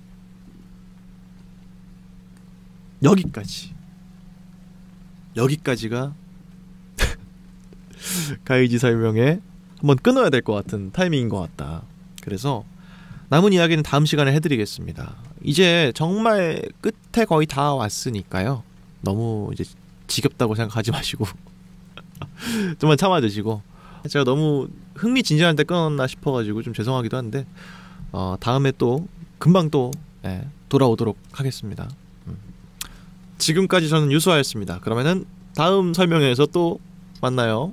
여기까지가 카이지 설명에 한번 끊어야 될 것 같은 타이밍인 것 같다. 그래서 남은 이야기는 다음 시간에 해드리겠습니다. 이제 정말 끝에 거의 다 왔으니까요. 너무 이제 지겹다고 생각하지 마시고 좀만 참아주시고, 제가 너무 흥미진진할 때 끊었나 싶어가지고 좀 죄송하기도 한데 다음에 또 금방 또 돌아오도록 하겠습니다. 지금까지 저는 유수아였습니다. 그러면은 다음 설명회에서 또 만나요.